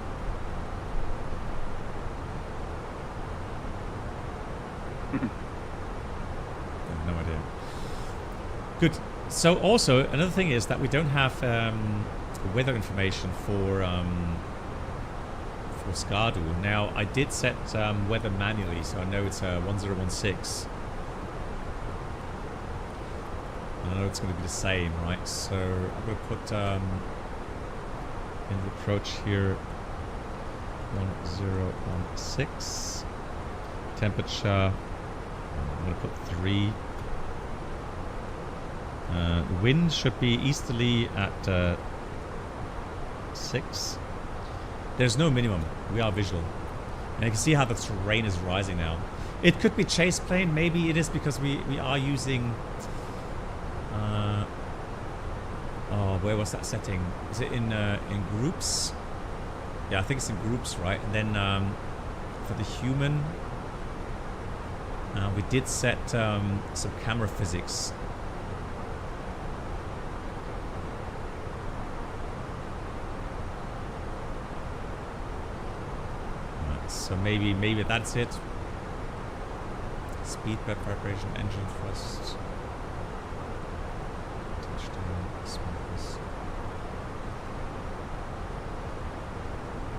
No idea. Good. So also another thing is that we don't have weather information for Skardu. Now I did set weather manually, so I know it's 1016. And I know it's going to be the same, right? So I'm going to put in the approach here 1016. Temperature, I'm going to put 3. Wind should be easterly at 6. There's no minimum. We are visual. And you can see how the terrain is rising now. It could be chase plane. Maybe it is because we are using... oh, where was that setting? Is it in groups? Yeah, I think it's in groups, right? And then for the human... we did set some camera physics. Right, so maybe that's it. Speed preparation, engine thrust. Touchdown, smoothness.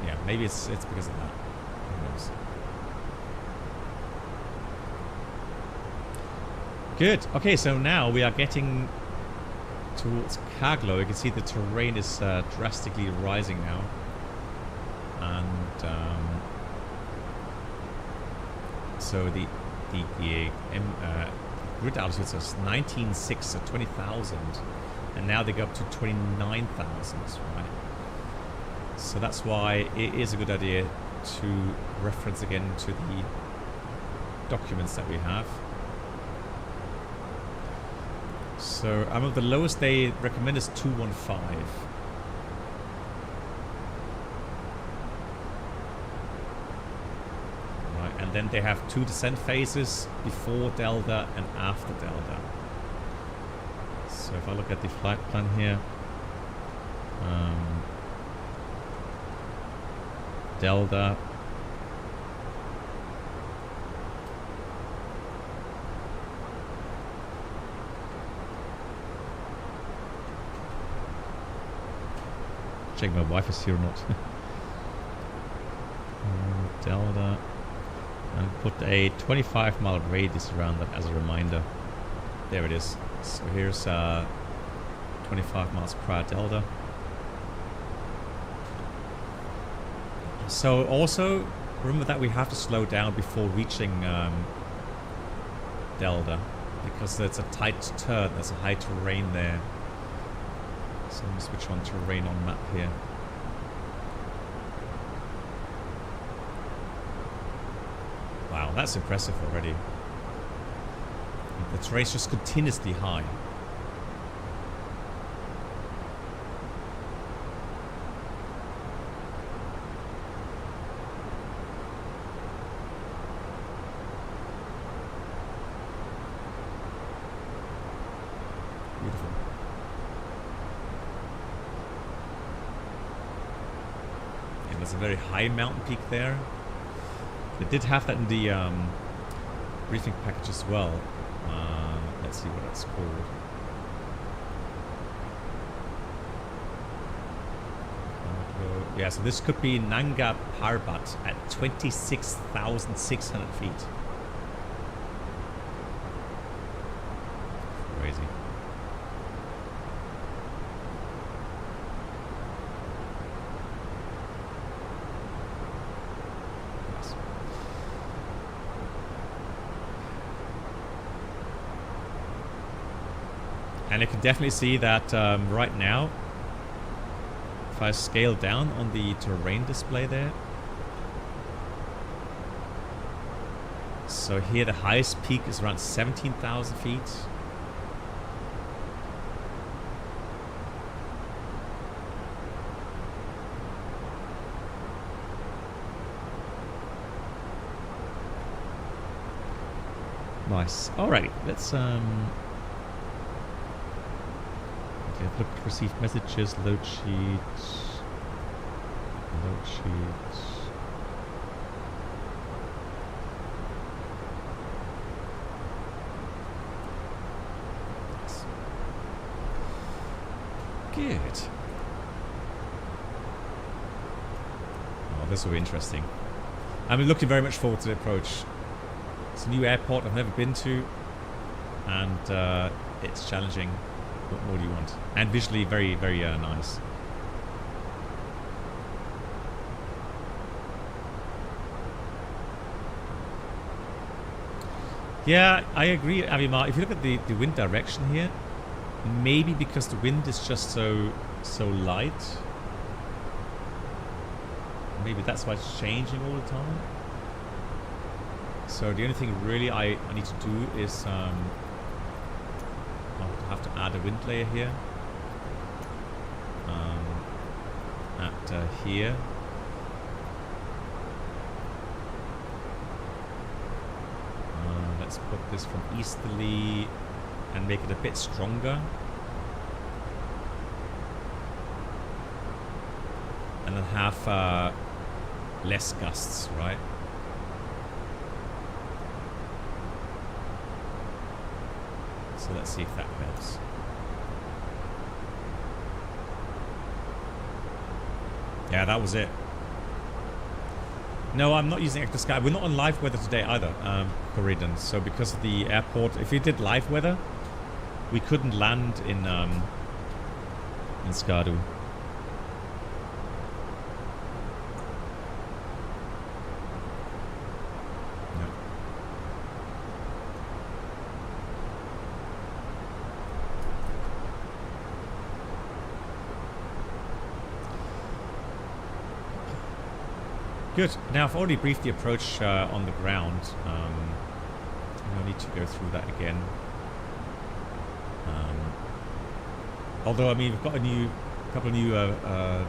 Yeah, maybe it's because of that. seems. Good. Okay, so now we are getting towards Kaglo. You can see the terrain is drastically rising now. And so the grid altitude is 19.6 at 20,000. And now they go up to 29,000, right? So that's why it is a good idea to reference again to the documents that we have. So the lowest they recommend is 215. Right, and then they have 2 descent phases before delta and after delta. So if I look at the flight plan here, delta, check my wife is here or not. Delta, and put a 25-mile radius around that as a reminder. There it is. So here's 25 miles per hour delta. So also remember that we have to slow down before reaching delta, because it's a tight turn. There's a high terrain there. So I'm going to switch on terrain on map here. Wow, that's impressive already. The terrain's just continuously high. Beautiful. And there's a very high mountain peak there. They did have that in the briefing package as well. Let's see what that's called. Yeah, so this could be Nanga Parbat at 26,600 feet. Crazy. Yes. And you can definitely see that right now, if I scale down on the terrain display there. So here the highest peak is around 17,000 feet. Nice. Alrighty, let's look at received messages, load sheets. Good. Oh, this will be interesting. I'm looking very much forward to the approach. It's a new airport I've never been to, and it's challenging. What more do you want? And visually very, very nice. Yeah, I agree, Avimar. If you look at the wind direction here, maybe because the wind is just so light, maybe that's why it's changing all the time. So the only thing really I need to do is I'll have to add a wind layer here at here. Let's put this from easterly and make it a bit stronger. And then have less gusts, right? So let's see if that helps. Yeah, that was it. No, I'm not using extra sky. We're not on live weather today either, Corridon. So because of the airport, if we did live weather, we couldn't land in Skardu. Good. Now, I've already briefed the approach on the ground. No need to go through that again. Although, I mean, we've got a couple of new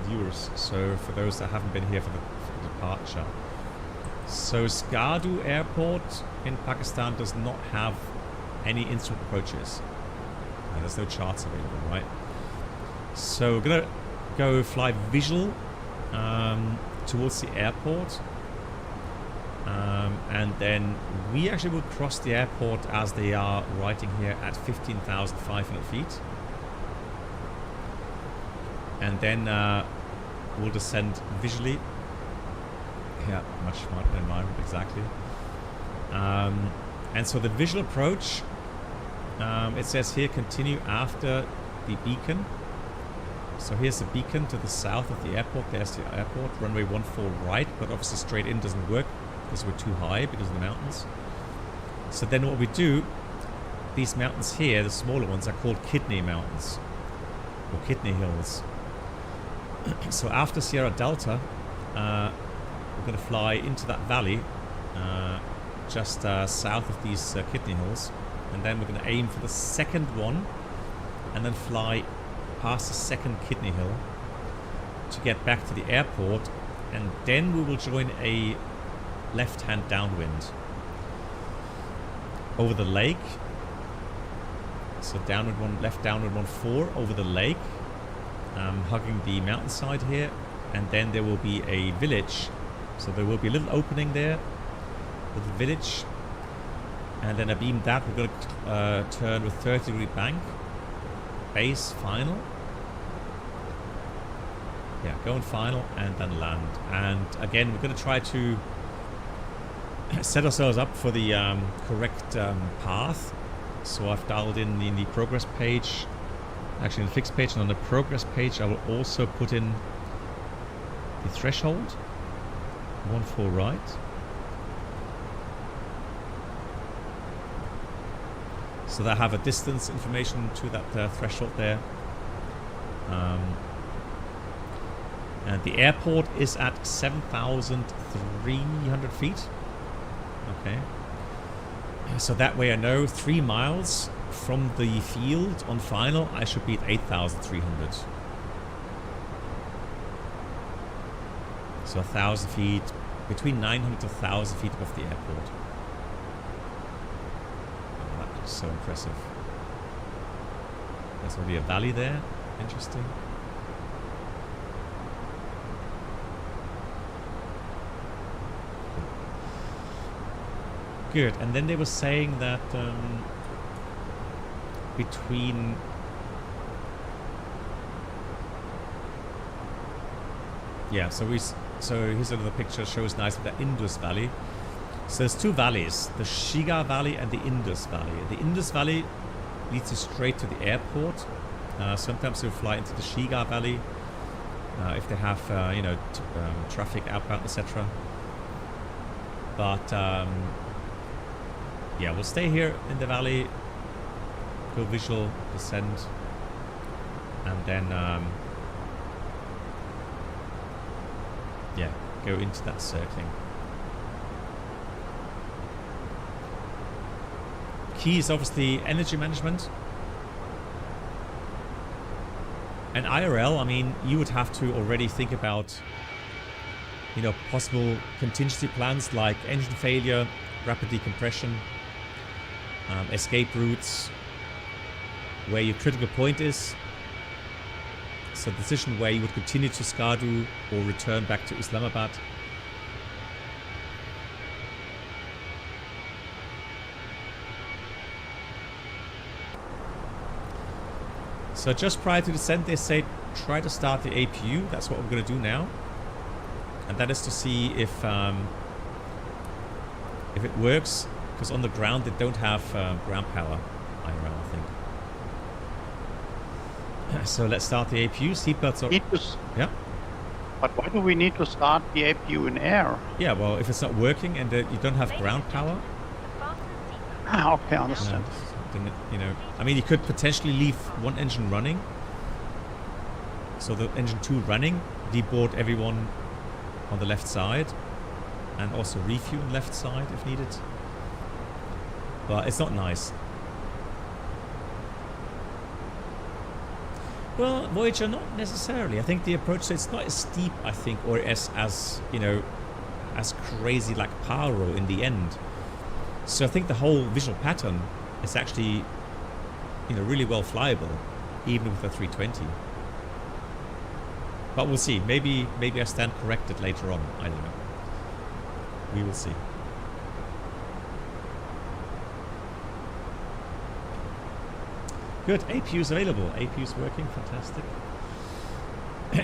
viewers. So, for those that haven't been here for the departure. So, Skardu Airport in Pakistan does not have any instrument approaches. There's no charts available, right? So, we're going to go fly visual. Towards the airport, and then we actually will cross the airport as they are writing here at 15,500 feet, and then we'll descend visually. Yeah, much smarter environment, exactly. And so the visual approach, it says here continue after the beacon. So here's the beacon to the south of the airport. There's the airport, runway 14 right, but obviously straight in doesn't work because we're too high because of the mountains. So then what we do, these mountains here, the smaller ones, are called kidney mountains or kidney hills. So after Sierra Delta, we're going to fly into that valley just south of these kidney hills, and then we're going to aim for the second one and then fly past the second kidney hill to get back to the airport, and then we will join a left-hand downwind over the lake. So downward one, left downward 14 over the lake, hugging the mountainside here, and then there will be a village. So there will be a little opening there with the village, and then abeam that we're going to turn with 30-degree bank. Base final. Yeah, go on final and then land. And again, we're going to try to set ourselves up for the correct path. So I've dialed in the progress page, actually in the fixed page, and on the progress page I will also put in the threshold 14 right. So that I have a distance information to that threshold there. And the airport is at 7,300 feet. Okay. So that way I know 3 miles from the field on final, I should be at 8,300. So 1,000 feet, between 900 to 1,000 feet above the airport. So impressive. There's already a valley there. Interesting. Good. And then they were saying that between so here's another picture, shows nice with the Indus Valley. So there's two valleys, the Shiga Valley and the Indus Valley. The Indus Valley leads you straight to the airport. Sometimes you'll fly into the Shiga Valley if they have, traffic outbound, etc. But yeah, we'll stay here in the valley, go visual, descend, and then yeah, go into that circling. Key is obviously energy management. And IRL, I mean, you would have to already think about, possible contingency plans like engine failure, rapid decompression, escape routes, where your critical point is. So decision where you would continue to Skardu or return back to Islamabad. So just prior to descent, they say try to start the APU. That's what we're going to do now. and that is to see if it works, because on the ground they don't have ground power, I think. So let's start the APU. Seatbelts are... Yeah? But why do we need to start the APU in air? Yeah, well, if it's not working and you don't have ground power... Okay, I understand. Then, you know, I mean, you could potentially leave one engine running. So the engine 2 running, deboard everyone on the left side, and also refuel on the left side if needed. But it's not nice. Well, Voyager, not necessarily. I think the approach, so it's not as steep, I think, or as you know, as crazy like Paro in the end. So I think the whole visual pattern is actually, you know, really well flyable, even with the 320. But we'll see. Maybe I stand corrected later on. I don't know. We will see. Good. APU's available. APU's working. Fantastic.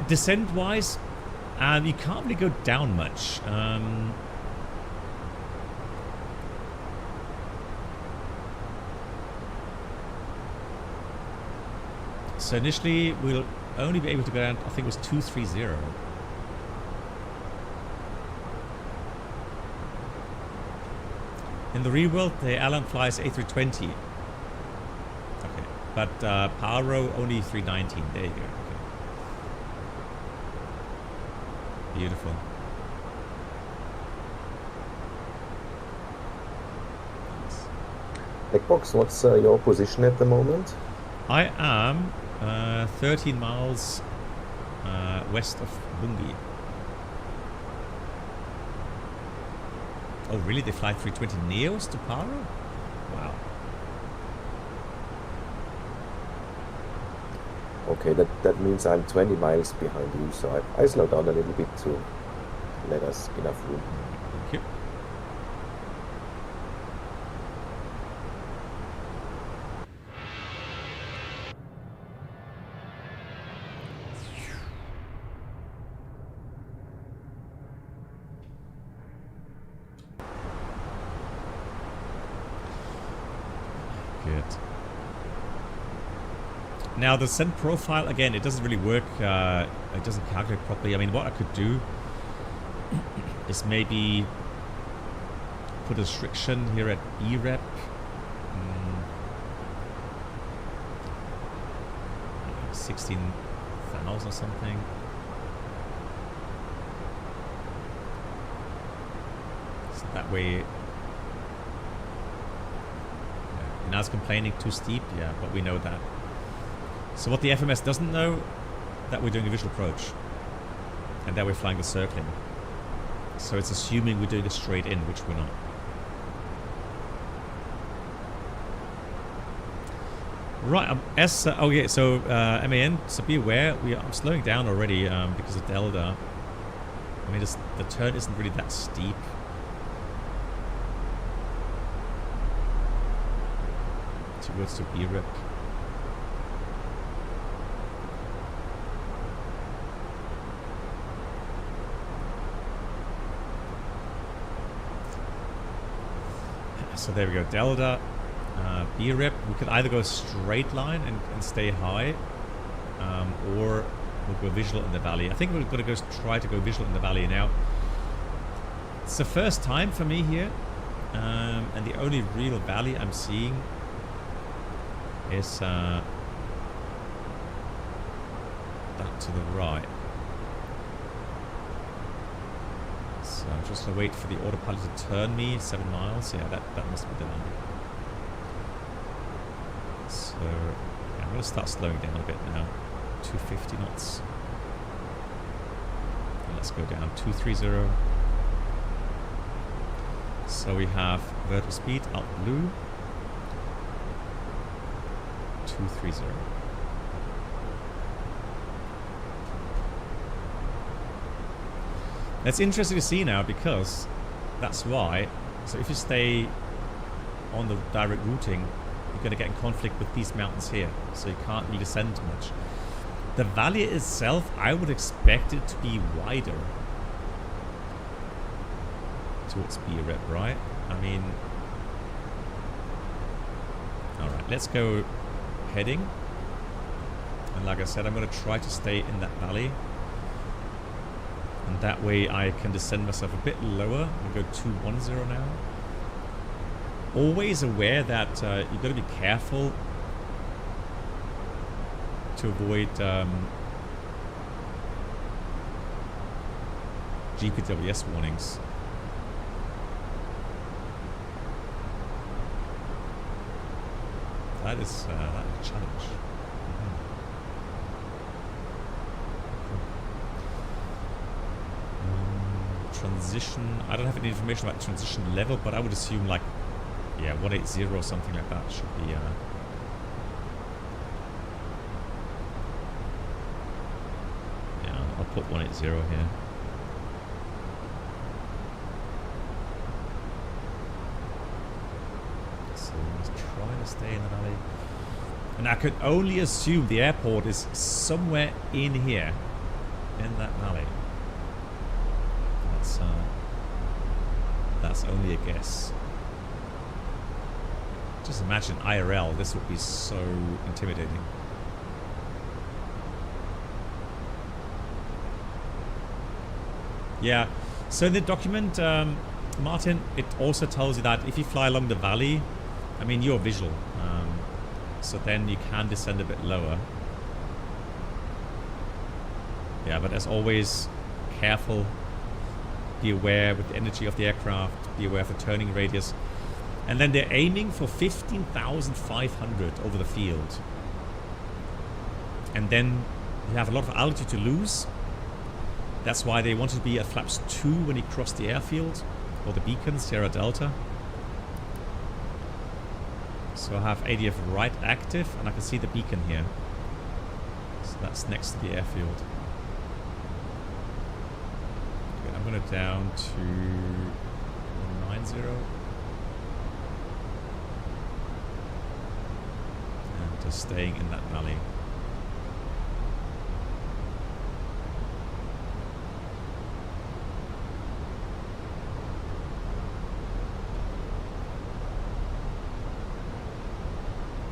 Descent-wise, you can't really go down much. So initially, we'll only be able to go down, I think it was 230. In the real world, the airline flies A320. Okay. But Paro only 319. There you go. Okay. Beautiful. Nice. Blackbox, what's your position at the moment? I am 13 miles west of Bungi. Oh, really? They fly 320 Neos to Paro? Wow. Okay, that means I'm 20 miles behind you, so I slow down a little bit to let us enough room. Thank you. Good. Now the send profile, again, it doesn't really work. It doesn't calculate properly. I mean, what I could do is maybe put a restriction here at BREP. 16,000 or something. So that way... Now it's complaining too steep, yeah, but we know that. So what the FMS doesn't know, that we're doing a visual approach, and that we're flying the circling. So it's assuming we're doing a straight in, which we're not. Right, okay, so MAN, so be aware, I'm slowing down already because of Delta. I mean, the turn isn't really that steep. Towards to BREP. So there we go, Delta, BREP. We could either go straight line and stay high, or we'll go visual in the valley. I think we're going to try to go visual in the valley now. It's the first time for me here, and the only real valley I'm seeing is that to the right. So I'm just going to wait for the autopilot to turn me 7 miles. Yeah, that must be done. So yeah, I'm going to start slowing down a bit now. 250 knots. And let's go down 230. So we have vertical speed, alt blue. 230. It's interesting to see now because that's why. So if you stay on the direct routing, you're going to get in conflict with these mountains here. So you can't really descend much. The valley itself, I would expect it to be wider. towards B rep, right? I mean, all right, let's go heading. And like I said, I'm going to try to stay in that valley. And that way I can descend myself a bit lower and go 210 now. Always aware that you've got to be careful to avoid GPWS warnings. That is a challenge. Transition. I don't have any information about transition level, but I would assume like, yeah, 180 or something like that should be. Yeah, I'll put 180 here. So let's try to stay in the valley. And I could only assume the airport is somewhere in here, in that valley. That's only a guess. Just imagine IRL, this would be so intimidating. Yeah, so in the document, Martin, it also tells you that if you fly along the valley, I mean, you're visual, so then you can descend a bit lower. Yeah, but as always, careful. Be aware with the energy of the aircraft, be aware of the turning radius. And then they're aiming for 15,500 over the field. And then you have a lot of altitude to lose. That's why they wanted to be at flaps 2 when you cross the airfield, or the beacon, Sierra Delta. So I have ADF right active, and I can see the beacon here. So that's next to the airfield. I'm going to down to 190 and just staying in that valley.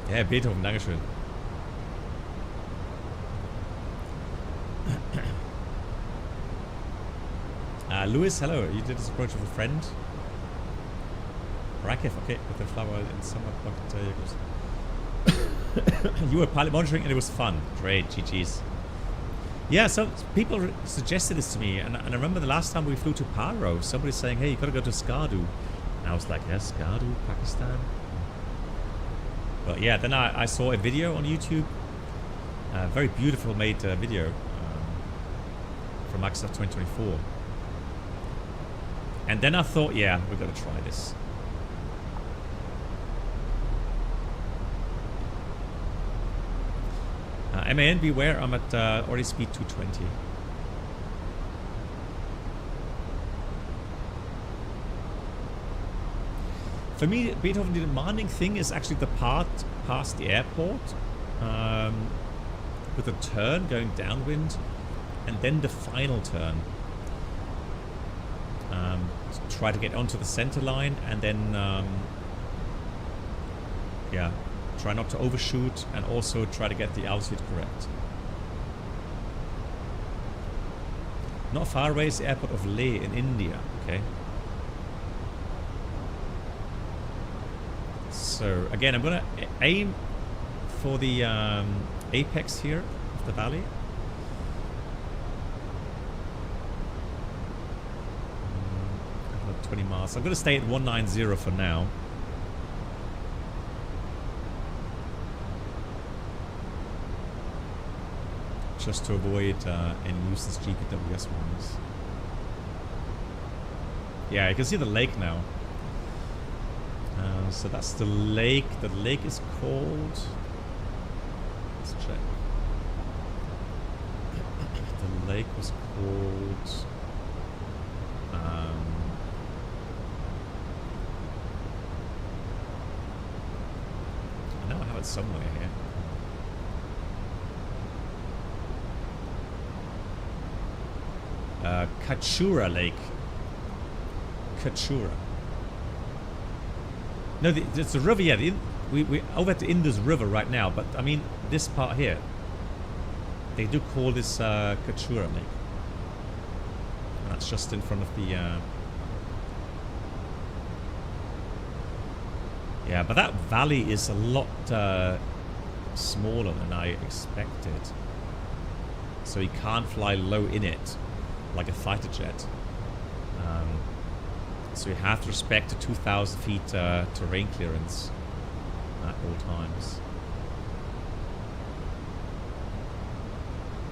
Ja, Beethoven, Dankeschön. Lewis, hello. You did this approach with a friend. Rakif, okay, with the flower in summer pocket. You were pilot monitoring and it was fun. Great, GG's. Yeah, so people suggested this to me, and I remember the last time we flew to Paro, somebody saying, hey, you gotta go to Skardu. And I was like, yes, Skardu, Pakistan. But yeah, then I saw a video on YouTube, a very beautiful made video from MSFS2024. And then I thought, yeah, we've got to try this. MAN, beware, I'm at already speed 220. For me, Beethoven, the demanding thing is actually the part past the airport with a turn going downwind and then the final turn. Try to get onto the center line and then yeah, try not to overshoot and also try to get the altitude correct. Not far away is the airport of Leh in India. Okay. So again, I'm gonna aim for the apex here of the valley. 20 miles. I'm going to stay at 190 for now. Just to avoid any nuisance GPWS ones. Yeah, you can see the lake now. So that's the lake. The lake is called... Let's check. The lake was called... I know I have it somewhere here. Kachura Lake. Kachura. No, it's the river. Yeah, we over at the Indus River right now. But I mean, this part here, they do call this Kachura Lake. And that's just in front of the. Yeah, but that valley is a lot smaller than I expected. So you can't fly low in it like a fighter jet. So you have to respect the 2,000 feet terrain clearance at all times.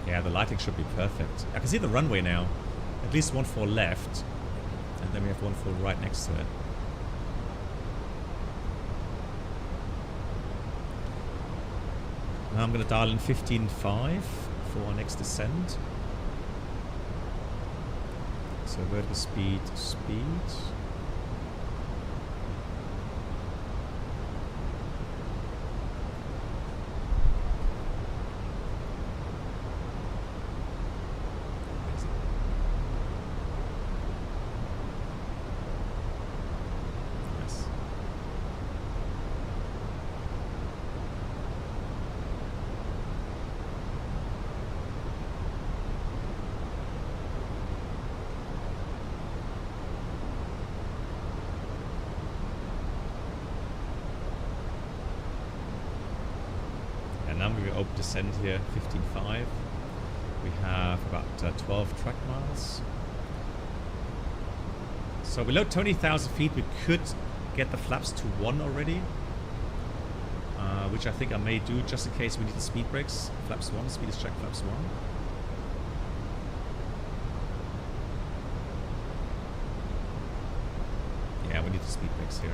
Yeah, the lighting should be perfect. I can see the runway now. At least 1-4 left. And then we have 1-4 right next to it. Now I'm going to dial in 15.5 for our next descent. So vertical speed. Descend here, 15.5. We have about 12 track miles. So below 20,000 feet, we could get the flaps to 1 already, which I think I may do just in case we need the speed brakes. Flaps 1, speed is check flaps 1. Yeah, we need the speed brakes here.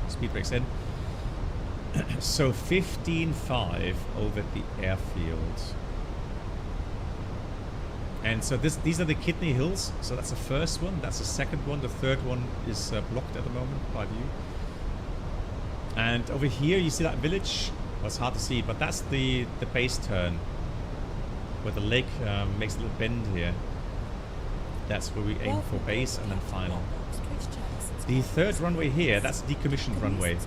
Speed brakes in. So 15.5 over at the airfield. And so these are the Kidney Hills. So that's the first one. That's the second one. The third one is blocked at the moment by view. And over here you see that village. Well, it's hard to see, but that's the base turn where the lake makes a little bend here. That's where we aim for base and then final. The third runway here, that's decommissioned runway.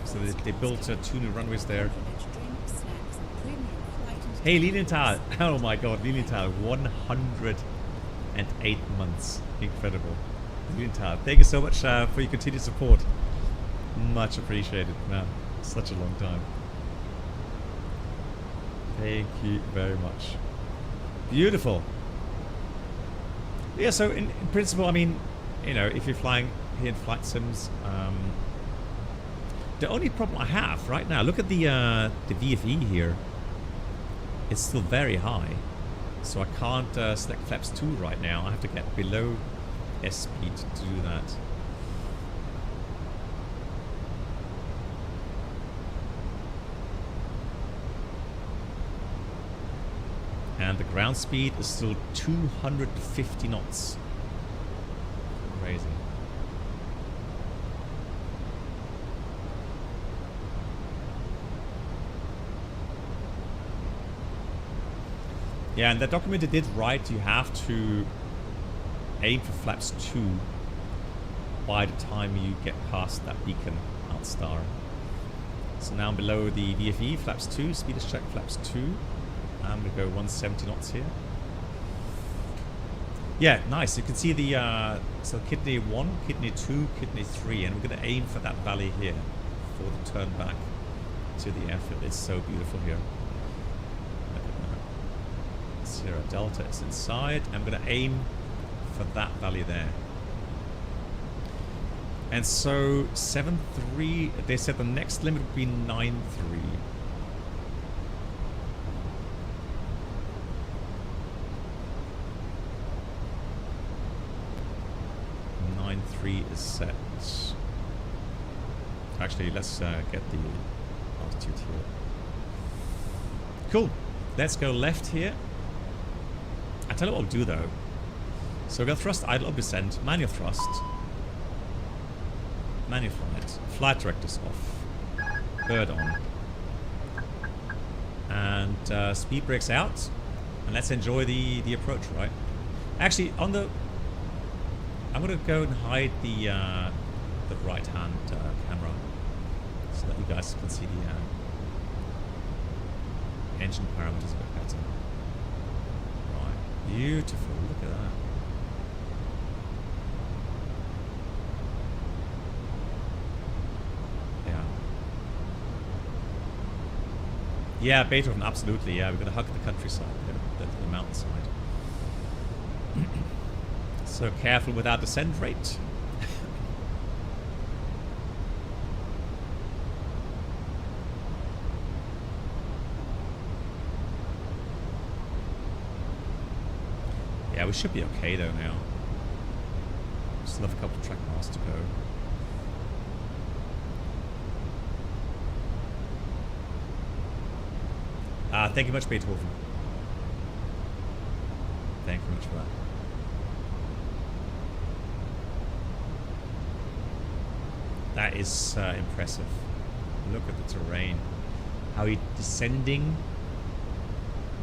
So they built 2 new runways there. Hey, Lilienthal. Oh my god, Lilienthal. 108 months. Incredible. Lilienthal, thank you so much for your continued support. Much appreciated. Man, such a long time. Thank you very much. Beautiful. Yeah, so in principle, I mean, you know, if you're flying here in flight sims, the only problem I have right now, look at the VFE here. It's still very high, so I can't select flaps 2 right now. I have to get below S speed to do that. And the ground speed is still 250 knots. Crazy. Yeah, and that document it did write you have to aim for flaps 2 by the time you get past that beacon outstar. So now I'm below the VFE, flaps 2, speed is check flaps 2. I'm going to go 170 knots here. Yeah, nice. You can see the so Kidney 1, Kidney 2, Kidney 3, and we're going to aim for that valley here for the turn back to the airfield. It's so beautiful here. Sierra Delta is inside. I'm going to aim for that valley there. And so 7.3, they said the next limit would be 9.3. 9.3 is set. Actually, let's get the altitude here. Cool. Let's go left here. I tell you what I'll do though. So we're going to thrust idle up descent, manual thrust. Manual flight. Flight directors off. Bird on. And speed brakes out. And let's enjoy the approach, right? Actually, on the... I'm going to go and hide the right-hand camera so that you guys can see the engine parameters a bit better. Right. Beautiful. Look at that. Yeah, Beethoven, absolutely. Yeah, we're going to hug the countryside, the mountainside. So careful with our descent rate. Yeah, we should be okay though now. Still have a couple of track miles to go. Thank you much, Beethoven. Thank you very much for that. That is impressive. Look at the terrain. How he's descending.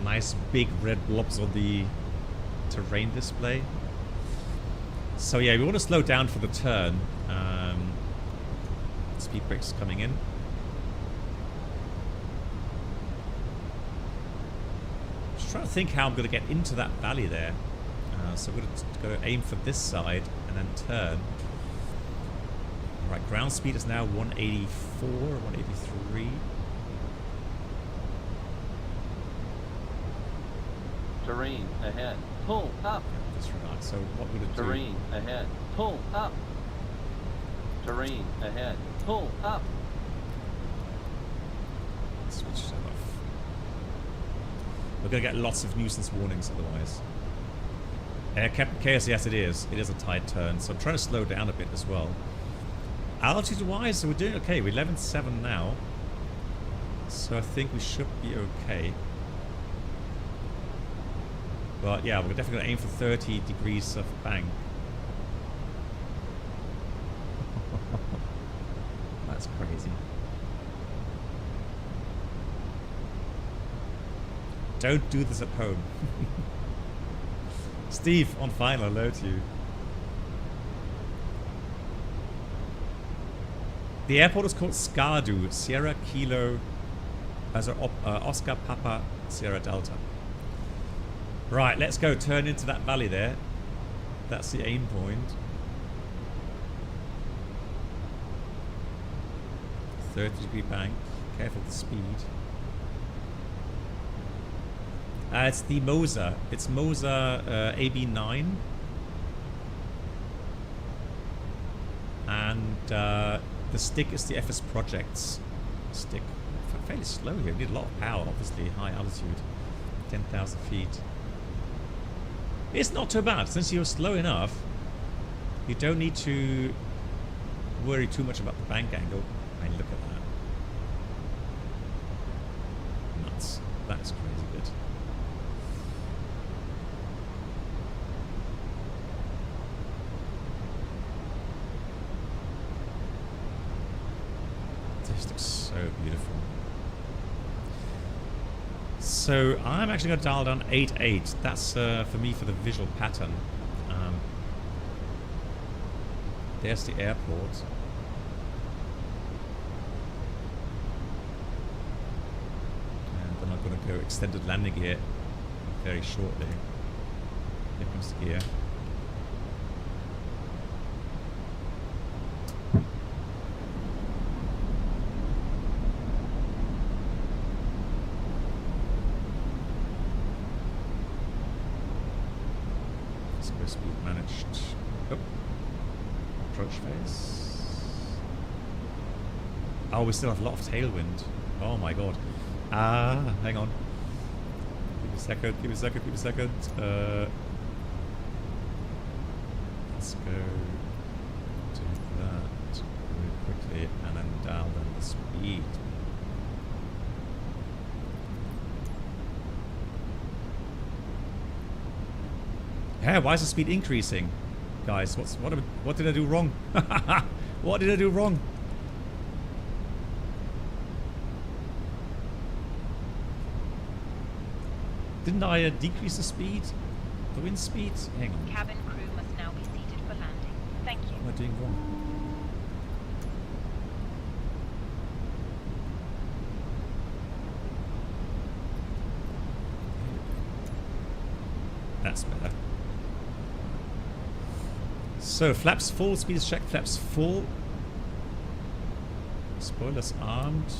Nice big red blobs on the terrain display. So yeah, we want to slow down for the turn. Speed brakes coming in. Trying to think how I'm going to get into that valley there. So I'm going to go aim for this side and then turn. Alright, ground speed is now 184, 183. Terrain ahead. Pull up. Disregard. So what would it do? Terrain ahead. Pull up. Terrain ahead. Pull up. Switch that off. We're going to get lots of nuisance warnings otherwise. Captain Chaos, yes it is. It is a tight turn, so I'm trying to slow down a bit as well. Altitude-wise, so we're doing okay. We're 11.7 now. So I think we should be okay. But yeah, we're definitely going to aim for 30 degrees of bank. That's crazy. Don't do this at home. Steve, on final, hello to you. The airport is called Skardu, Sierra Kilo, Oscar Papa, Sierra Delta. Right, let's go turn into that valley there. That's the aim point. 30-degree bank. Careful with the speed. It's the Moser. It's Moser AB9. And the stick is the FS Projects stick. Fairly slow here. We need a lot of power, obviously. High altitude. 10,000 feet. It's not too bad. Since you're slow enough, you don't need to worry too much about the bank angle. I mean, look at that. Nuts. That's crazy good. This looks so beautiful. So I'm actually going to dial down 8.8. That's for me for the visual pattern. There's the airport. And then I'm going to go extended landing gear very shortly. Here comes the gear. Speed managed. Oh. Approach phase. Oh, we still have a lot of tailwind. Oh my god. Hang on. Give me a second, give me a second, give me a second. Let's go do that really quickly and then dial down the speed. Yeah, why is the speed increasing? Guys, what did I do wrong? What did I do wrong? Didn't I decrease the speed? The wind speed? Hang on. Cabin crew must now be seated for landing. Thank you. What am I doing wrong? That's better. So, flaps full, speed is checked, flaps full. Spoilers armed.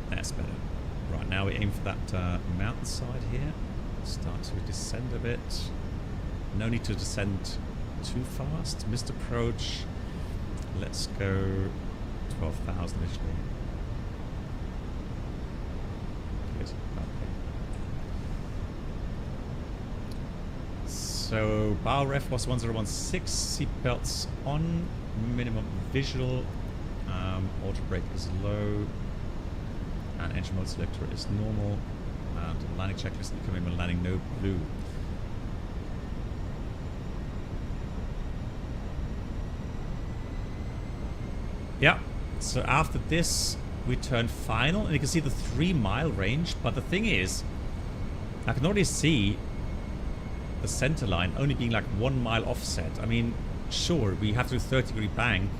That's better. Right, now we aim for that mountainside here. Start to descend a bit. No need to descend too fast. Missed approach. Let's go 12,000 initially. Good. Okay. So bow ref was 1016. Seatbelts on. Minimum visual. Auto brake is low. And engine mode selector is normal. And the landing checklist incoming when landing, no blue. Yeah, so after this we turn final and you can see the 3-mile range, but the thing is I can already see the center line only being like 1 mile offset. I mean, sure, we have to do 30-degree bank,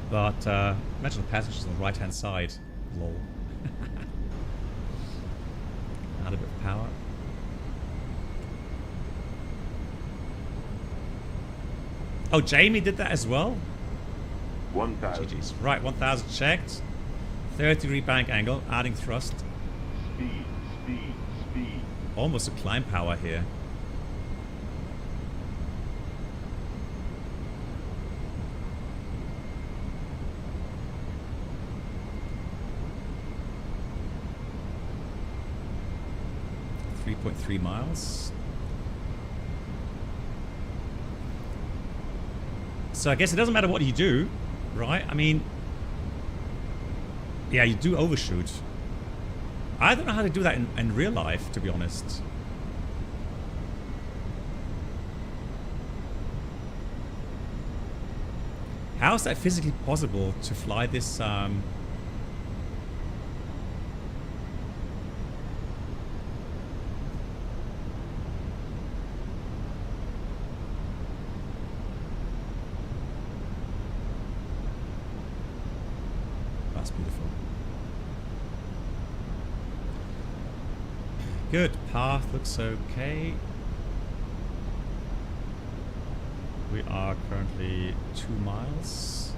but imagine the passengers on the right hand side. Lol. Add a bit of power. Oh, Jamie did that as well? 1,000. GG's. Right, 1,000 checked. 30-degree bank angle, adding thrust. Speed, speed, speed. Almost a climb power here. .3 miles. So I guess it doesn't matter what you do, right? I mean, yeah, you do overshoot. I don't know how to do that in real life, to be honest. How is that physically possible to fly this That's beautiful. Good. Path looks okay. We are currently 2 miles.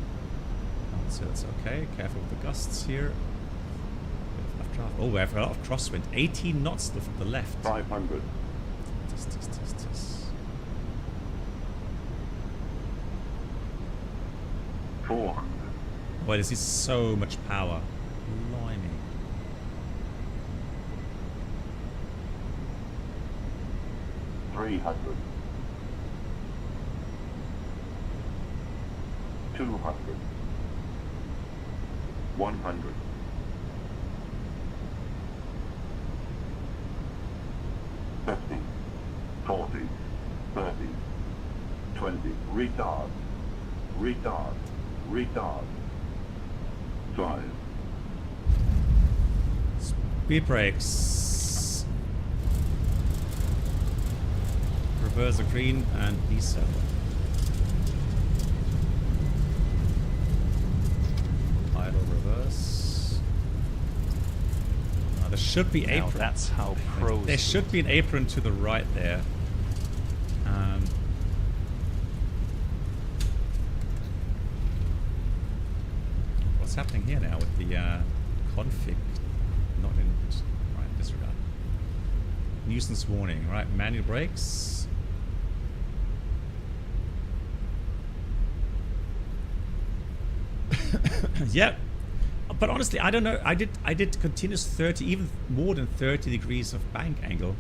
So that's okay. Careful with the gusts here. Oh, we have a lot of crosswind. 18 knots to the left. 500. Tis. 400. Boy, this is so much power. Blimey. $300. 200. 100. 50. 40. 30. 20. Retard. 5. Speed brakes. Reverse the green and descend. Idle reverse. There should be apron. Now that's how pros. There should be an apron to the right there. What's happening here now with the config? Not in right, disregard. Nuisance warning. Right, manual brakes. Yeah, but honestly, I don't know. I did continuous 30, even more than 30 degrees of bank angle,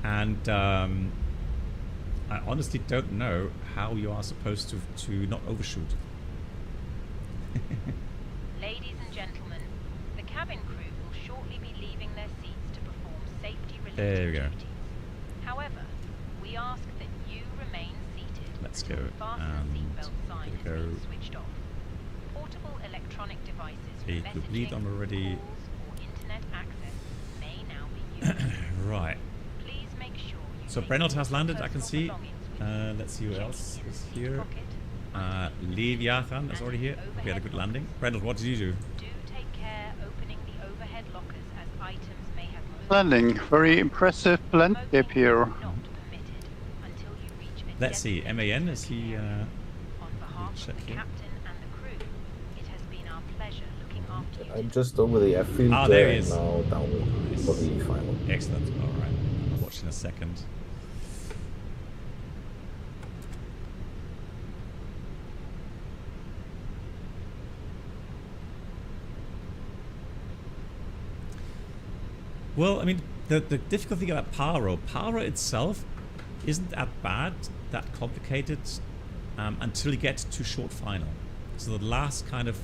and I honestly don't know how you are supposed to not overshoot. Ladies and gentlemen, the cabin crew will shortly be leaving their seats to perform safety-related There we go. duties. However, we ask that Let's go. Fasten And seatbelt sign has go. been switched off. Portable electronic devices for Hey, could bleed messaging, on already. calls, or internet access may now be used. Right. Please make sure you So take Brennelt all has landed, I can personal see. belongings with you. Let's see who Check else either is seat here. pocket, Leviathan is already here. We had a good landing. Brennelt, what did you do? do take care opening the overhead lockers as items may have moved. Landing. Very impressive landscape here. Smoking is not permitted until you reach a Let's see. designated MAN, is he... smoking area. On behalf check of the here. captain and the crew, it has been our pleasure looking after you. I'm just over the airfield Ah, there he and is. now down for the final. Excellent. All right. I'll watch in a second. Well, I mean, the difficult thing about Power itself isn't that bad, that complicated, until you get to short final. So the last kind of,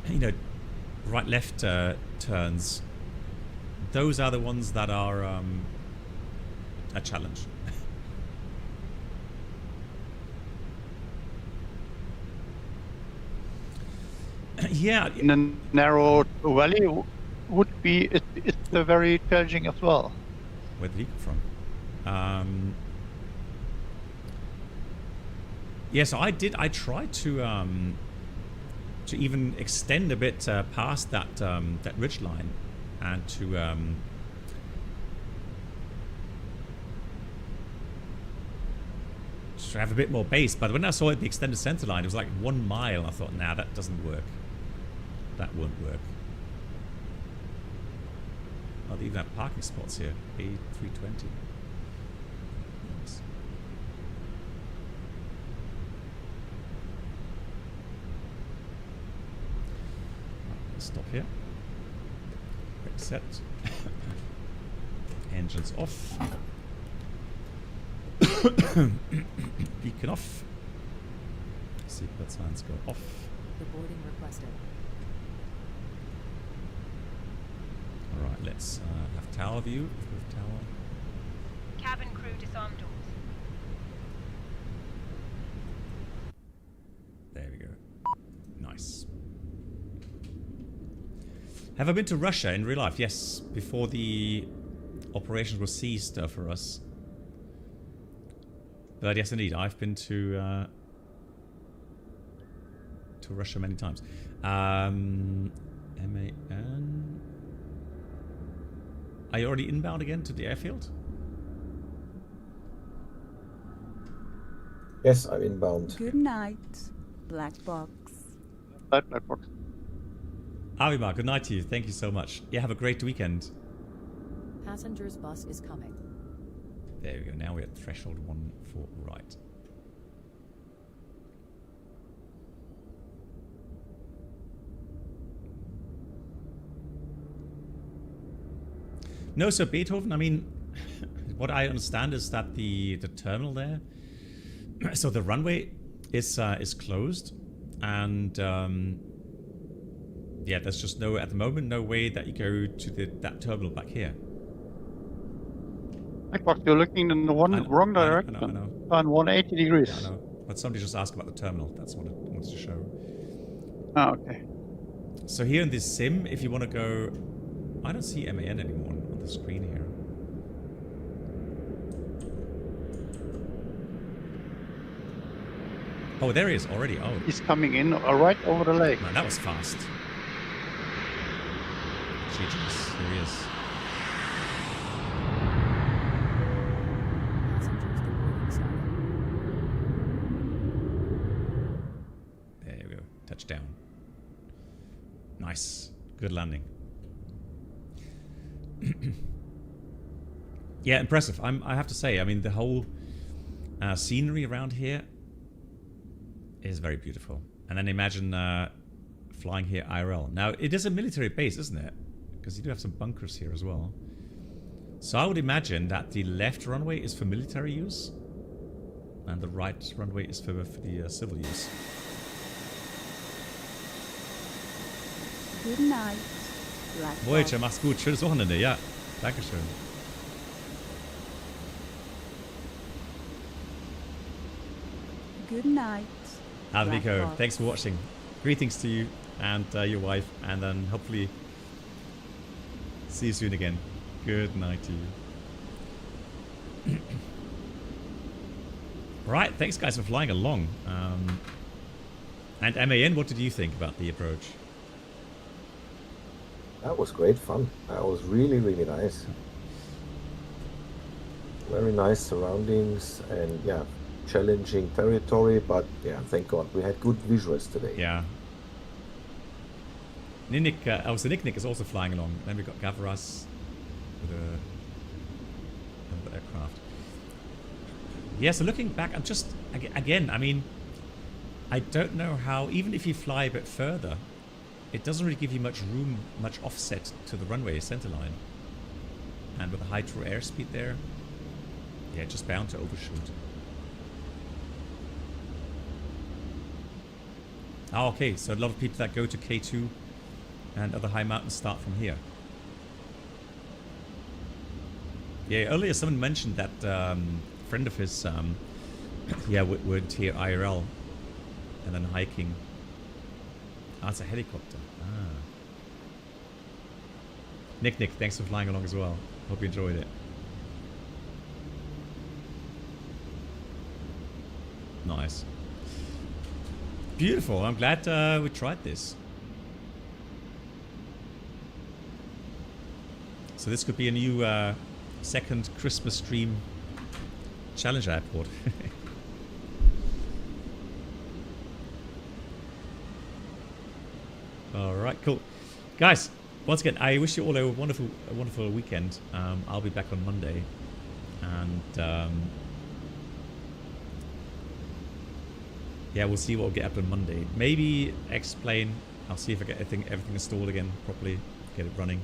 you know, right-left turns, those are the ones that are a challenge. Yeah. In a narrow valley would be it's very challenging as well. Where did he come from? Yeah, so I tried to even extend a bit past that that ridge line, and to have a bit more base. But when I saw the extended center line, it was like 1 mile. I thought, nah, that doesn't work. That won't work. Oh, they even have parking spots here. A320. Nice. Let's stop here. Quick set. Engines off. Beacon off. Seatbelt signs go off. The boarding requested. Alright, let's have tower view. With tower. Cabin crew disarm doors. There we go. Nice. Have I been to Russia in real life? Yes, before the operations were ceased for us. But yes, indeed, I've been to Russia many times. MAN. Are you already inbound again to the airfield? Yes, I'm inbound. Good night, black box. Black box. Avimar, good night to you. Thank you so much. Yeah, have a great weekend. Passenger's bus is coming. There we go. Now we're at threshold 1 for right. No, so Beethoven, I mean, what I understand is that the terminal there, so the runway is closed, and yeah, there's just at the moment, no way that you go to that terminal back here. Black box, you're looking in the wrong direction. I know. On 180 degrees. Yeah, I know. But somebody just asked about the terminal. That's what it wants to show. Oh, okay. So here in this sim, if you want to go, I don't see MAN anymore on the screen here. Oh, there he is already. Oh, He's coming in right over the lake. man, that was fast. GG's, here he is. Passengers deboarding started. There we go. Touchdown. Nice. Good landing. Yeah, impressive. I have to say, I mean, the whole scenery around here is very beautiful. And then imagine flying here IRL. Now, it is a military base, isn't it? Because you do have some bunkers here as well. So I would imagine that the left runway is for military use, and the right runway is for the civil use. Good night, black Voyager, box. mach's gut. Schönes Wochenende, ja. Dankeschön. Good night. Adrico, Black box. thanks for watching. Greetings to you and your wife, and then hopefully see you soon again. Good night to you. Right, thanks guys for flying along. And MAN, what did you think about the approach? That was great fun. That was really, really nice. Very nice surroundings and yeah, challenging territory, but yeah, thank God we had good visuals today. Yeah. Nick, so Nick is also flying along. Then we got Gavaras with another aircraft. Yeah, so looking back, I'm just, again, I mean, I don't know how, even if you fly a bit further, it doesn't really give you much room, much offset to the runway center line. And with a high true airspeed there, yeah, just bound to overshoot. Oh, okay, so a lot of people that go to K2 and other high mountains start from here. Yeah, earlier someone mentioned that friend of his, yeah, went here IRL and then hiking. Ah, it's a helicopter. Ah. Nick, thanks for flying along as well. Hope you enjoyed it. Nice. Beautiful. I'm glad we tried this. So this could be a new second Christmas stream challenge airport. All right, cool, guys. Once again, I wish you all a wonderful weekend. I'll be back on Monday, and yeah, we'll see what we'll get up on Monday. Maybe explain. I'll see if I get everything installed again properly, get it running,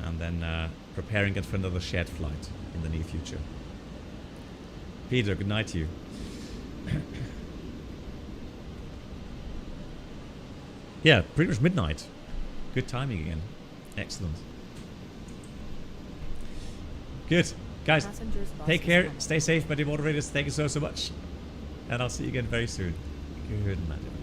and then preparing it for another shared flight in the near future. Peter, good night to you. Yeah, pretty much midnight. Good timing again. Excellent. Good. Guys, take care. Stay safe, buddy moderators. Thank you so much. And I'll see you again very soon. Good night, everyone.